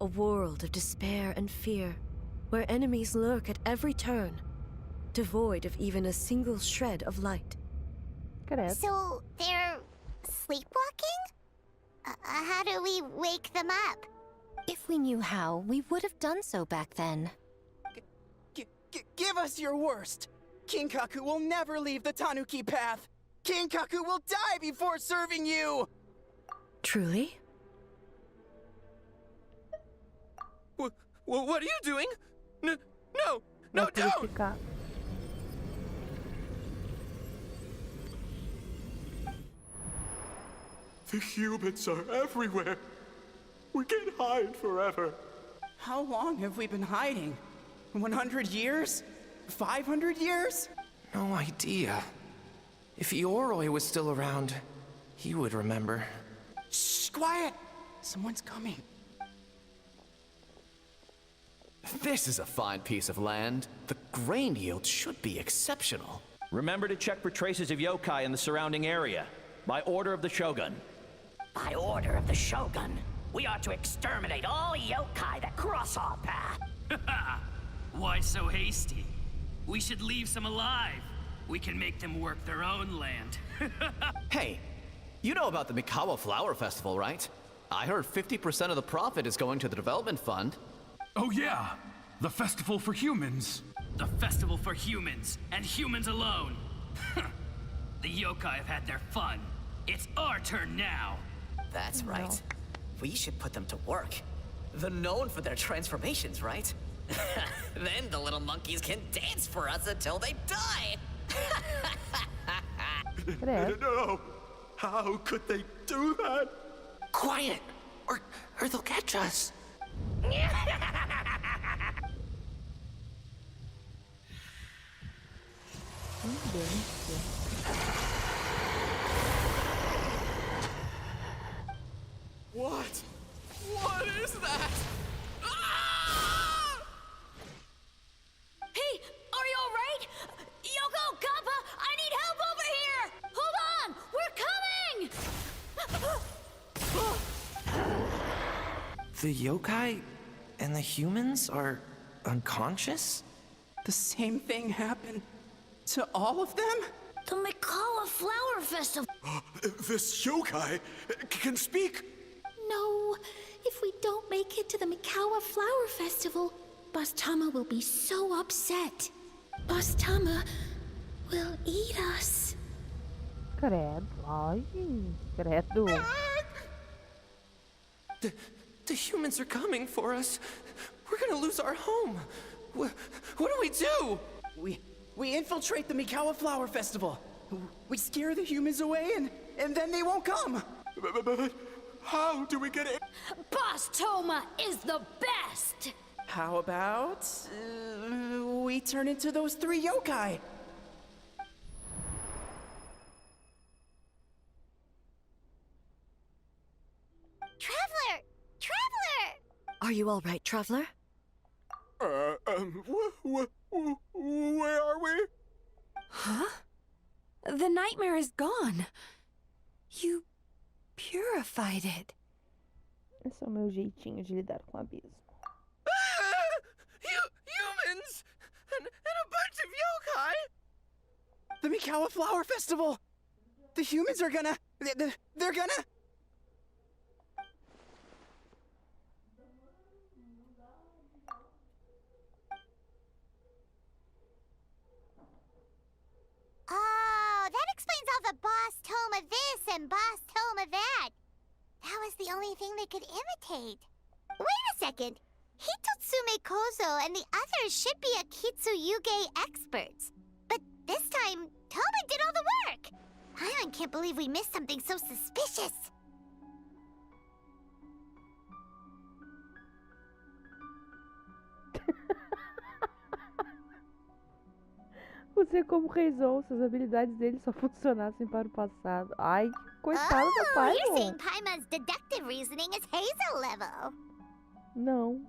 Speaker 7: A world of despair and fear, where enemies lurk at every turn, devoid of even a single shred of light.
Speaker 2: So, they're sleepwalking? How do we wake them up?
Speaker 10: If we knew how, we would have done so back then.
Speaker 15: Give us your worst! Kinkaku will never leave the Tanuki path! Kinkaku will die before serving you!
Speaker 7: Truly?
Speaker 5: What are you doing? No, don't!
Speaker 13: The humans are everywhere. We can't hide forever.
Speaker 15: How long have we been hiding? 100 years? 500 years?
Speaker 5: No idea. If Yoroi was still around, he would remember.
Speaker 15: Shh, quiet! Someone's coming.
Speaker 16: This is a fine piece of land. The grain yield should be exceptional.
Speaker 17: Remember to check for traces of yokai in the surrounding area. By order of the Shogun.
Speaker 18: By order of the Shogun, we are to exterminate all yokai that cross our path.
Speaker 19: Why so hasty? We should leave some alive. We can make them work their own land.
Speaker 16: Hey, you know about the Mikawa Flower Festival, right? I heard 50% of the profit is going to the development fund.
Speaker 20: Oh yeah, the festival for humans.
Speaker 19: The festival for humans, and humans alone. The yokai have had their fun. It's our turn now.
Speaker 18: That's right. We should put them to work. They're known for their transformations, right? Then the little monkeys can dance for us until they die.
Speaker 13: No! How could they do that?
Speaker 5: Quiet, or they'll catch us.
Speaker 16: What? What is that?
Speaker 8: Hey, are you alright? Yoko, Kappa, I need help over here! Hold on, we're coming!
Speaker 21: The yokai and the humans are unconscious?
Speaker 15: The same thing happened to all of them?
Speaker 8: The Mikawa Flower Festival!
Speaker 13: This yokai can speak!
Speaker 9: No, if we don't make it to the Mikawa Flower Festival, Boss Tama will be so upset. Boss Tama will eat us.
Speaker 1: Credo. Ai, credo.
Speaker 21: The humans are coming for us. We're gonna lose our home. What do we do?
Speaker 15: We infiltrate the Mikawa Flower Festival. We scare the humans away and then they won't come.
Speaker 13: But how do we get in?
Speaker 8: Boss Toma is the best!
Speaker 15: How about we turn into those 3 yokai?
Speaker 2: Traveler! Traveler!
Speaker 7: Are you all right, Traveler?
Speaker 13: Where are we?
Speaker 11: Huh? The nightmare is gone. You purified it.
Speaker 1: Esse é o meu jeitinho de lidar com o abismo.
Speaker 15: Humans! And a bunch of yokai! The Mikawa Flower Festival! The humans are gonna... They're gonna...
Speaker 2: Oh, that explains all the Boss Toma this and Boss Toma that. That was the only thing they could imitate. Wait a second. Hitotsume Kozo and the others should be Akitsuyuge experts. But this time, Toma did all the work. I can't believe we missed something so suspicious.
Speaker 1: Você como reizou, se as habilidades dele só funcionassem para o passado. Ai, coitado do pai,
Speaker 2: You're saying Paimon's deductive reasoning is Hazel level.
Speaker 1: Não.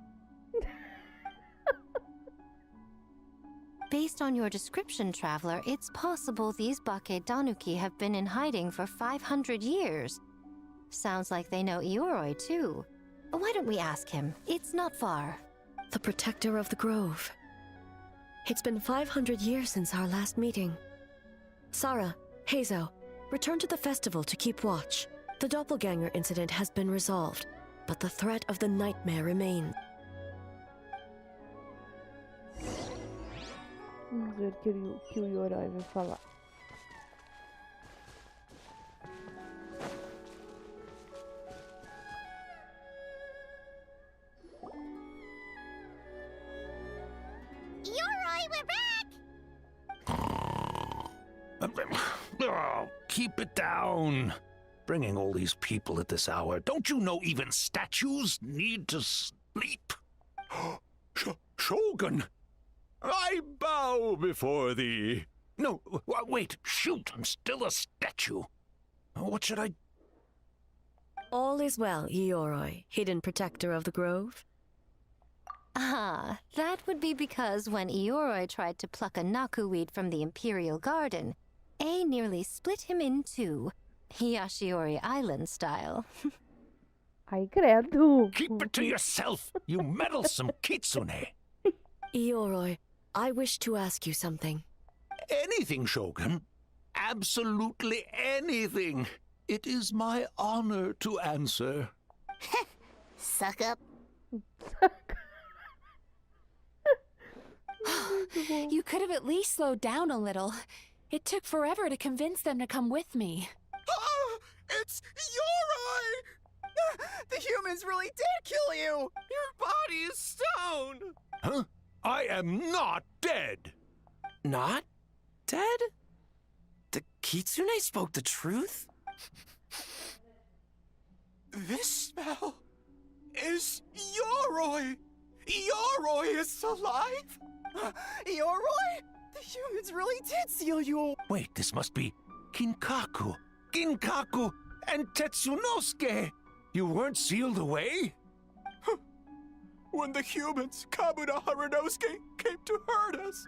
Speaker 10: Based on your description, Traveler, it's possible these Bake Danuki have been in hiding for 500 years. Sounds like they know Ioroi, too. Why don't we ask him? It's not far.
Speaker 7: The protector of the grove. It's been 500 years since our last meeting. Sarah, Heizo, return to the festival to keep watch. The doppelganger incident has been resolved, but the threat of the nightmare remains.
Speaker 1: Vamos ver o que o Yorai vai falar.
Speaker 22: Oh, keep it down. Bringing all these people at this hour. Don't you know even statues need to sleep? Shogun! I bow before thee. No, wait, shoot, I'm still a statue. What should I...
Speaker 7: All is well, Ioroi, hidden protector of the grove.
Speaker 10: Ah, that would be because when Ioroi tried to pluck a Nakuweed from the Imperial Garden, A nearly split him in two, Yashiori Island style.
Speaker 1: Ai, credo.
Speaker 22: Keep it to yourself, you meddlesome kitsune.
Speaker 7: Ioroi, I wish to ask you something.
Speaker 22: Anything, Shogun. Absolutely anything. It is my honor to answer.
Speaker 2: Suck up.
Speaker 11: You could have at least slowed down a little. It took forever to convince them to come with me.
Speaker 15: Oh, it's Ioroi! The humans really did kill you!
Speaker 21: Your body is stone!
Speaker 22: Huh? I am not dead!
Speaker 21: Not dead? The Kitsune spoke the truth?
Speaker 13: This smell is Ioroi! Ioroi is alive!
Speaker 15: Ioroi? The humans really did seal you!
Speaker 22: Wait, this must be Kinkaku, Ginkaku, and Tetsunosuke! You weren't sealed away?
Speaker 13: When the humans, Kabuna Harunosuke, came to hurt us.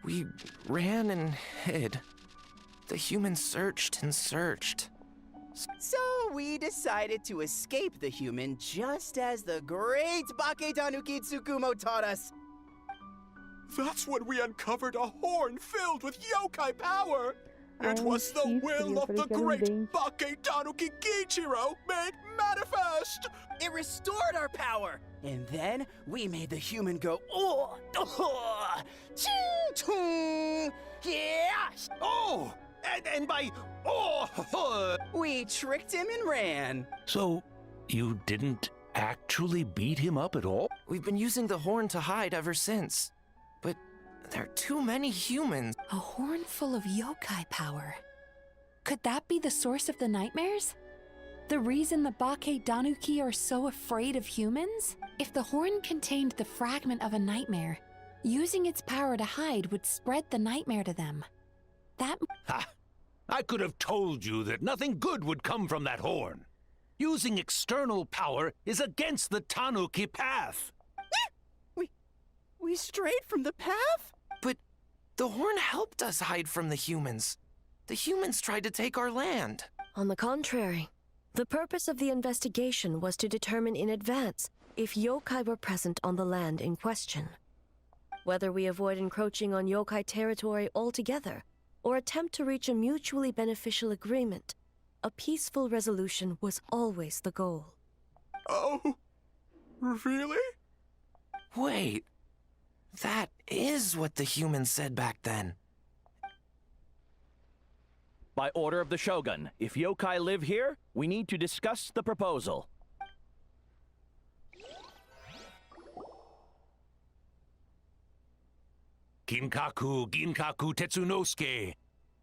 Speaker 21: We ran and hid. The humans searched and searched.
Speaker 15: So we decided to escape the human just as the great Bakedanuki Tsukumo taught us.
Speaker 13: That's when we uncovered a horn filled with yokai power. It was the will of the great Bakedanuki Gichiro made manifest.
Speaker 15: It restored our power. And then we made the human go, oh, oh, ching, yeah.
Speaker 22: Oh, and by, oh,
Speaker 15: we tricked him and ran.
Speaker 22: So, you didn't actually beat him up at all?
Speaker 21: We've been using the horn to hide ever since. But there are too many humans.
Speaker 11: A horn full of yokai power. Could that be the source of the nightmares? The reason the Bakedanuki are so afraid of humans? If the horn contained the fragment of a nightmare, using its power to hide would spread the nightmare to them. That...
Speaker 22: Ha! I could have told you that nothing good would come from that horn. Using external power is against the Tanuki path.
Speaker 15: We strayed from the path?
Speaker 21: But the horn helped us hide from the humans. The humans tried to take our land.
Speaker 7: On the contrary, the purpose of the investigation was to determine in advance if yokai were present on the land in question. Whether we avoid encroaching on yokai territory altogether, or attempt to reach a mutually beneficial agreement, a peaceful resolution was always the goal.
Speaker 13: Oh, really?
Speaker 21: Wait, that is what the humans said back then.
Speaker 17: By order of the Shogun, if yokai live here, we need to discuss the proposal.
Speaker 22: Ginkaku, Tetsunosuke.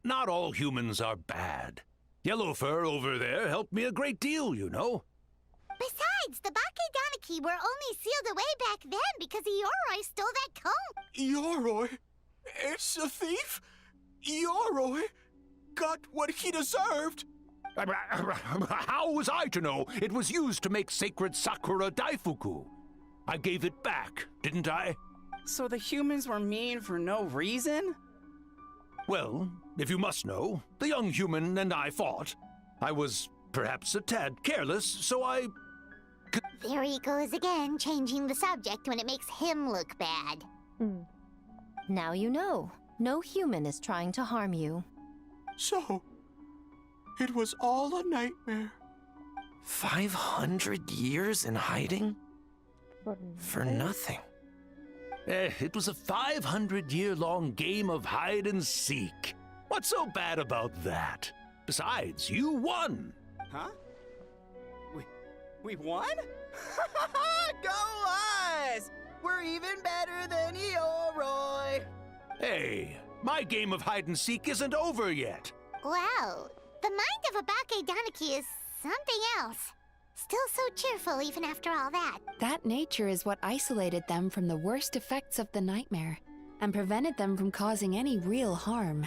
Speaker 22: Not all humans are bad. Yellowfur over there helped me a great deal, you know.
Speaker 2: Besides, the Bakedanuki were only sealed away back then because Ioroi stole that comb.
Speaker 13: Ioroi? It's a thief? Ioroi got what he deserved.
Speaker 22: How was I to know it was used to make sacred Sakura Daifuku? I gave it back, didn't I?
Speaker 15: So the humans were mean for no reason?
Speaker 22: Well, if you must know, the young human and I fought. I was perhaps a tad careless, so I...
Speaker 2: There he goes again, changing the subject when it makes him look bad.
Speaker 10: Now you know. No human is trying to harm you.
Speaker 13: So, it was all a nightmare.
Speaker 21: 500 years in hiding? For nothing.
Speaker 22: It was a 500-year-long game of hide and seek. What's so bad about that? Besides, you won.
Speaker 15: Huh? We won? Go us! We're even better than Ioroi!
Speaker 22: Hey, my game of hide and seek isn't over yet.
Speaker 2: Wow, the mind of a Bakedanuki is something else. Still so cheerful even after all that.
Speaker 11: That nature is what isolated them from the worst effects of the nightmare and prevented them from causing any real harm.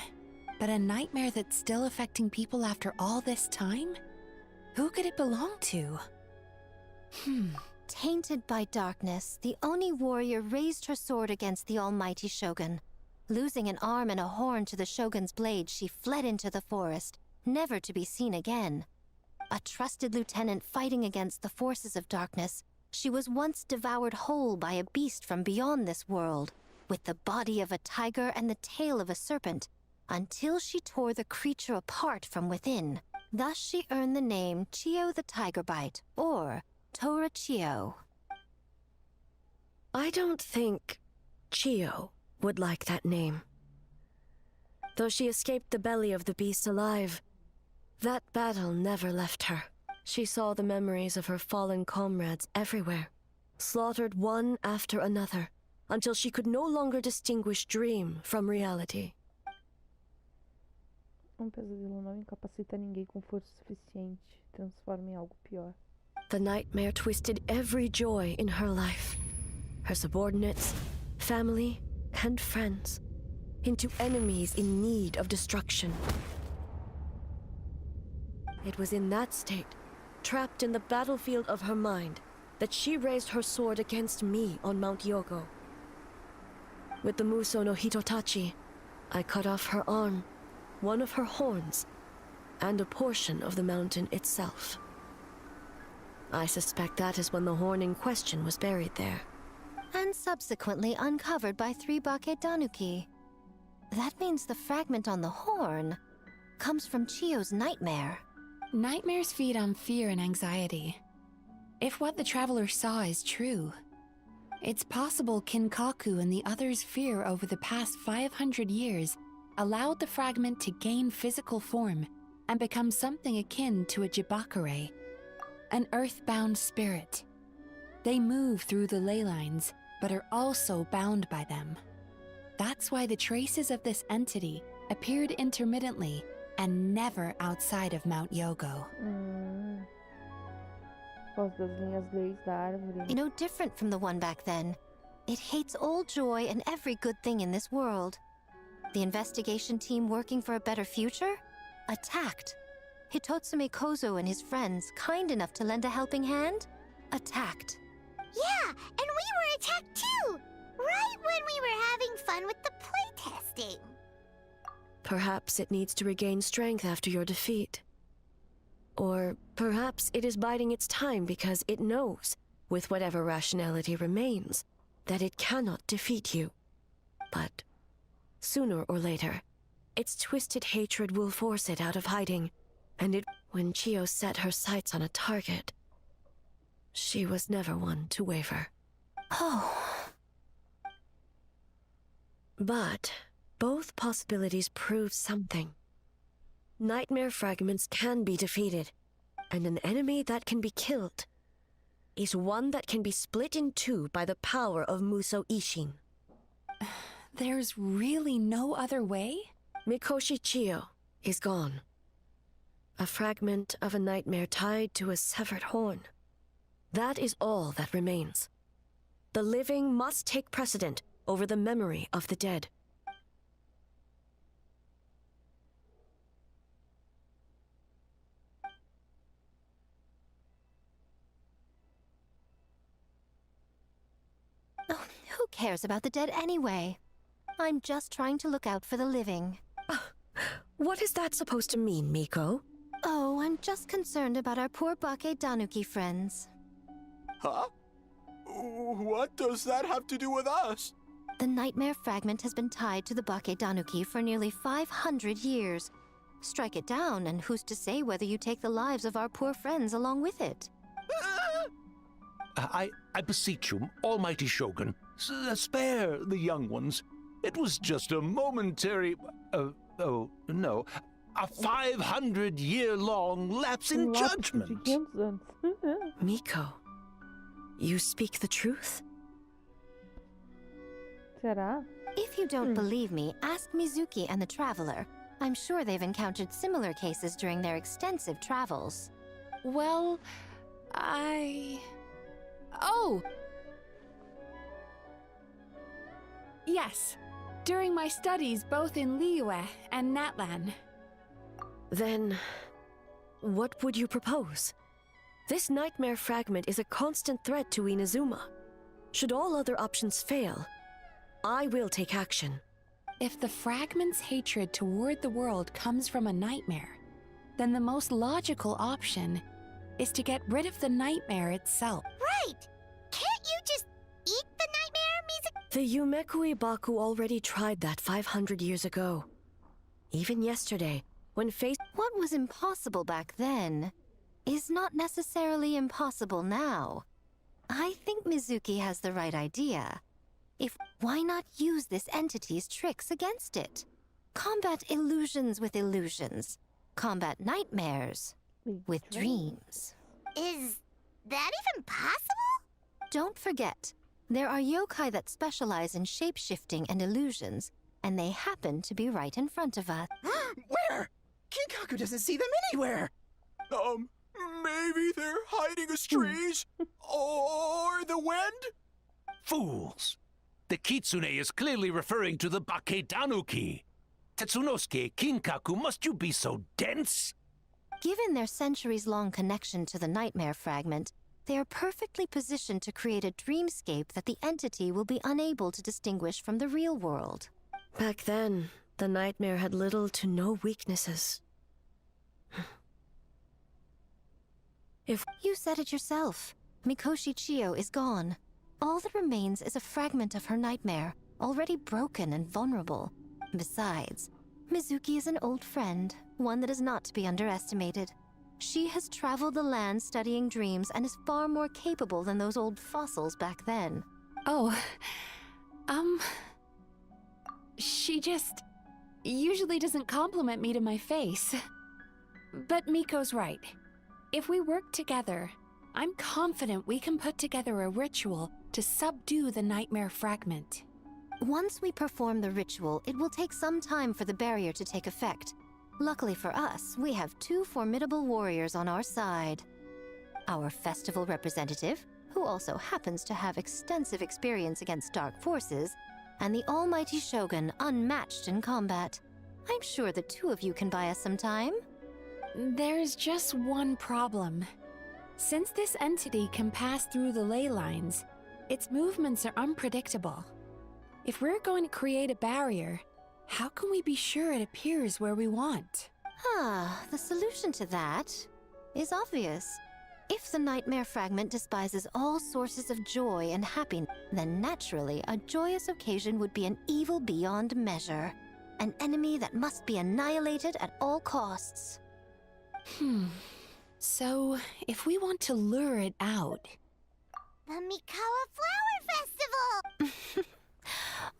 Speaker 11: But a nightmare that's still affecting people after all this time? Who could it belong to?
Speaker 10: Tainted by darkness, the Oni warrior raised her sword against the almighty shogun. Losing an arm and a horn to the shogun's blade, she fled into the forest, never to be seen again. A trusted lieutenant fighting against the forces of darkness, she was once devoured whole by a beast from beyond this world, with the body of a tiger and the tail of a serpent, until she tore the creature apart from within. Thus she earned the name Chiyo the Tigerbite, or Tora Chiyo.
Speaker 7: I don't think Chiyo would like that name. Though she escaped the belly of the beast alive, that battle never left her. She saw the memories of her fallen comrades everywhere, slaughtered one after another, until she could no longer distinguish dream from reality.
Speaker 1: Pesadelo não incapacita ninguém com força suficiente. Transforma em algo pior.
Speaker 7: The nightmare twisted every joy in her life, her subordinates, family, and friends, into enemies in need of destruction. It was in that state, trapped in the battlefield of her mind, that she raised her sword against me on Mount Yogo. With the Muso no Hitotachi, I cut off her arm, one of her horns, and a portion of the mountain itself. I suspect that is when the horn in question was buried there.
Speaker 10: And subsequently uncovered by 3 Bake Danuki. That means the fragment on the horn comes from Chiyo's nightmare.
Speaker 11: Nightmares feed on fear and anxiety. If what the traveler saw is true, it's possible Kinkaku and the others' fear over the past 500 years allowed the fragment to gain physical form and become something akin to a Jibakure, an earthbound spirit. They move through the ley lines, but are also bound by them. That's why the traces of this entity appeared intermittently and never outside of Mount Yogo.
Speaker 10: No different from the one back then. It hates all joy and every good thing in this world. The investigation team working for a better future? Attacked. Hitotsume Kozo and his friends, kind enough to lend a helping hand? Attacked.
Speaker 2: Yeah, and we were attacked too! Right when we were having fun with the playtesting.
Speaker 7: Perhaps it needs to regain strength after your defeat. Or perhaps it is biding its time because it knows, with whatever rationality remains, that it cannot defeat you. But sooner or later, its twisted hatred will force it out of hiding, and when Chiyo set her sights on a target, she was never one to waver.
Speaker 10: Oh.
Speaker 7: But both possibilities prove something. Nightmare fragments can be defeated, and an enemy that can be killed is one that can be split in two by the power of Muso Ishin.
Speaker 11: There's really no other way?
Speaker 7: Mikoshi Chiyo is gone. A fragment of a nightmare tied to a severed horn. That is all that remains. The living must take precedent over the memory of the dead.
Speaker 10: Oh, who cares about the dead anyway? I'm just trying to look out for the living.
Speaker 7: What is that supposed to mean, Miko?
Speaker 10: Oh, I'm just concerned about our poor Bake Danuki friends.
Speaker 13: Huh? What does that have to do with us?
Speaker 10: The nightmare fragment has been tied to the Bake Danuki for nearly 500 years. Strike it down, and who's to say whether you take the lives of our poor friends along with it?
Speaker 22: I beseech you, Almighty Shogun, spare the young ones. It was just a momentary... oh, no. A 500-year-long lapse in judgment.
Speaker 7: Miko, you speak the truth?
Speaker 1: Será?
Speaker 10: If you don't believe me, ask Mizuki and the Traveler. I'm sure they've encountered similar cases during their extensive travels.
Speaker 11: Well, Oh! Yes. During my studies both in Liyue and Natlan.
Speaker 7: Then, what would you propose? This nightmare fragment is a constant threat to Inazuma. Should all other options fail, I will take action.
Speaker 11: If the fragment's hatred toward the world comes from a nightmare, then the most logical option is to get rid of the nightmare itself.
Speaker 2: Right! Can't you just eat the nightmare,
Speaker 7: The Yumekui Baku already tried that 500 years ago. Even yesterday, when faced—
Speaker 10: What was impossible back then is not necessarily impossible now. I think Mizuki has the right idea. Why not use this entity's tricks against it? Combat illusions with illusions. Combat nightmares with dreams.
Speaker 2: Is that even possible?
Speaker 10: Don't forget, there are yokai that specialize in shape-shifting and illusions, and they happen to be right in front of us.
Speaker 15: Where? Kinkaku doesn't see them anywhere!
Speaker 13: Maybe they're hiding us trees? Or the wind?
Speaker 22: Fools! The kitsune is clearly referring to the Baketanuki. Tetsunosuke, Kinkaku, must you be so dense?
Speaker 10: Given their centuries-long connection to the nightmare fragment, they are perfectly positioned to create a dreamscape that the entity will be unable to distinguish from the real world.
Speaker 7: Back then, the nightmare had little to no weaknesses.
Speaker 10: You said it yourself. Mikoshi Chiyo is gone. All that remains is a fragment of her nightmare, already broken and vulnerable. Besides, Mizuki is an old friend, one that is not to be underestimated. She has traveled the land studying dreams and is far more capable than those old fossils back then.
Speaker 11: She just usually doesn't compliment me to my face. But Miko's right. If we work together, I'm confident we can put together a ritual to subdue the nightmare fragment.
Speaker 10: Once we perform the ritual, it will take some time for the barrier to take effect. Luckily for us, we have two formidable warriors on our side. Our festival representative, who also happens to have extensive experience against dark forces, and the almighty Shogun, unmatched in combat. I'm sure the two of you can buy us some time.
Speaker 11: There's just one problem. Since this entity can pass through the ley lines, its movements are unpredictable. If we're going to create a barrier, how can we be sure it appears where we want?
Speaker 10: The solution to that is obvious. If the nightmare fragment despises all sources of joy and happiness, then naturally a joyous occasion would be an evil beyond measure. An enemy that must be annihilated at all costs.
Speaker 11: So, if we want to lure it out...
Speaker 2: The Mikawa Flower Festival!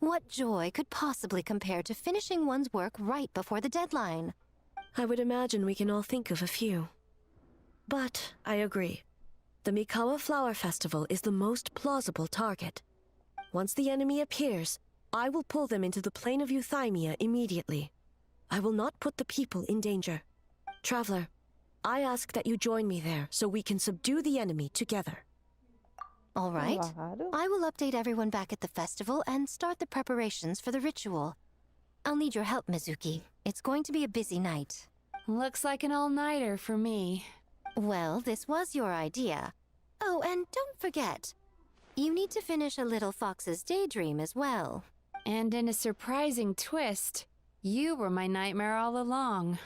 Speaker 10: What joy could possibly compare to finishing one's work right before the deadline?
Speaker 7: I would imagine we can all think of a few. But I agree. The Mikawa Flower Festival is the most plausible target. Once the enemy appears, I will pull them into the plane of Euthymia immediately. I will not put the people in danger. Traveler, I ask that you join me there so we can subdue the enemy together.
Speaker 10: All right. I will update everyone back at the festival and start the preparations for the ritual. I'll need your help, Mizuki. It's going to be a busy night.
Speaker 11: Looks like an all-nighter for me.
Speaker 10: Well, this was your idea. Oh, and don't forget, you need to finish a little fox's daydream as well.
Speaker 11: And in a surprising twist, you were my nightmare all along.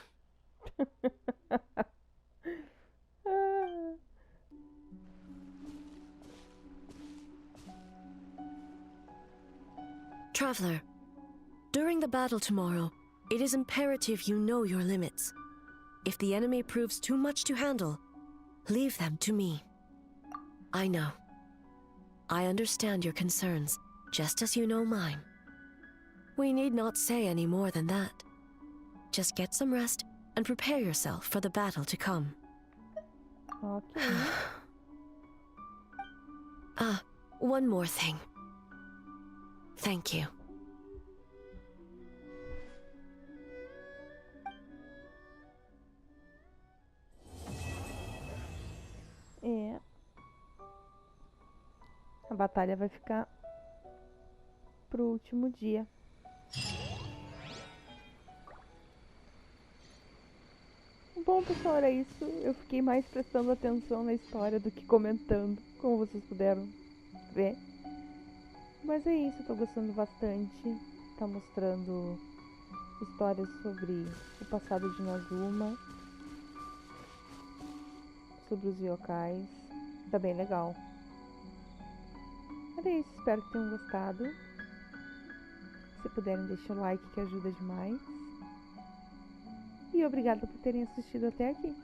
Speaker 7: Traveler, during the battle tomorrow, it is imperative you know your limits. If the enemy proves too much to handle, leave them to me. I know. I understand your concerns, just as you know mine. We need not say any more than that. Just get some rest and prepare yourself for the battle to come.
Speaker 1: Okay.
Speaker 7: One more thing. Thank you.
Speaker 1: A batalha vai ficar pro último dia. Bom, pessoal, era isso. Eu fiquei mais prestando atenção na história do que comentando, como vocês puderam ver. Mas é isso, eu tô gostando bastante. Tá mostrando histórias sobre o passado de Nazuma, sobre os yokais. Tá bem legal. Era isso, espero que tenham gostado. Se puderem, deixem o like que ajuda demais. E obrigada por terem assistido até aqui.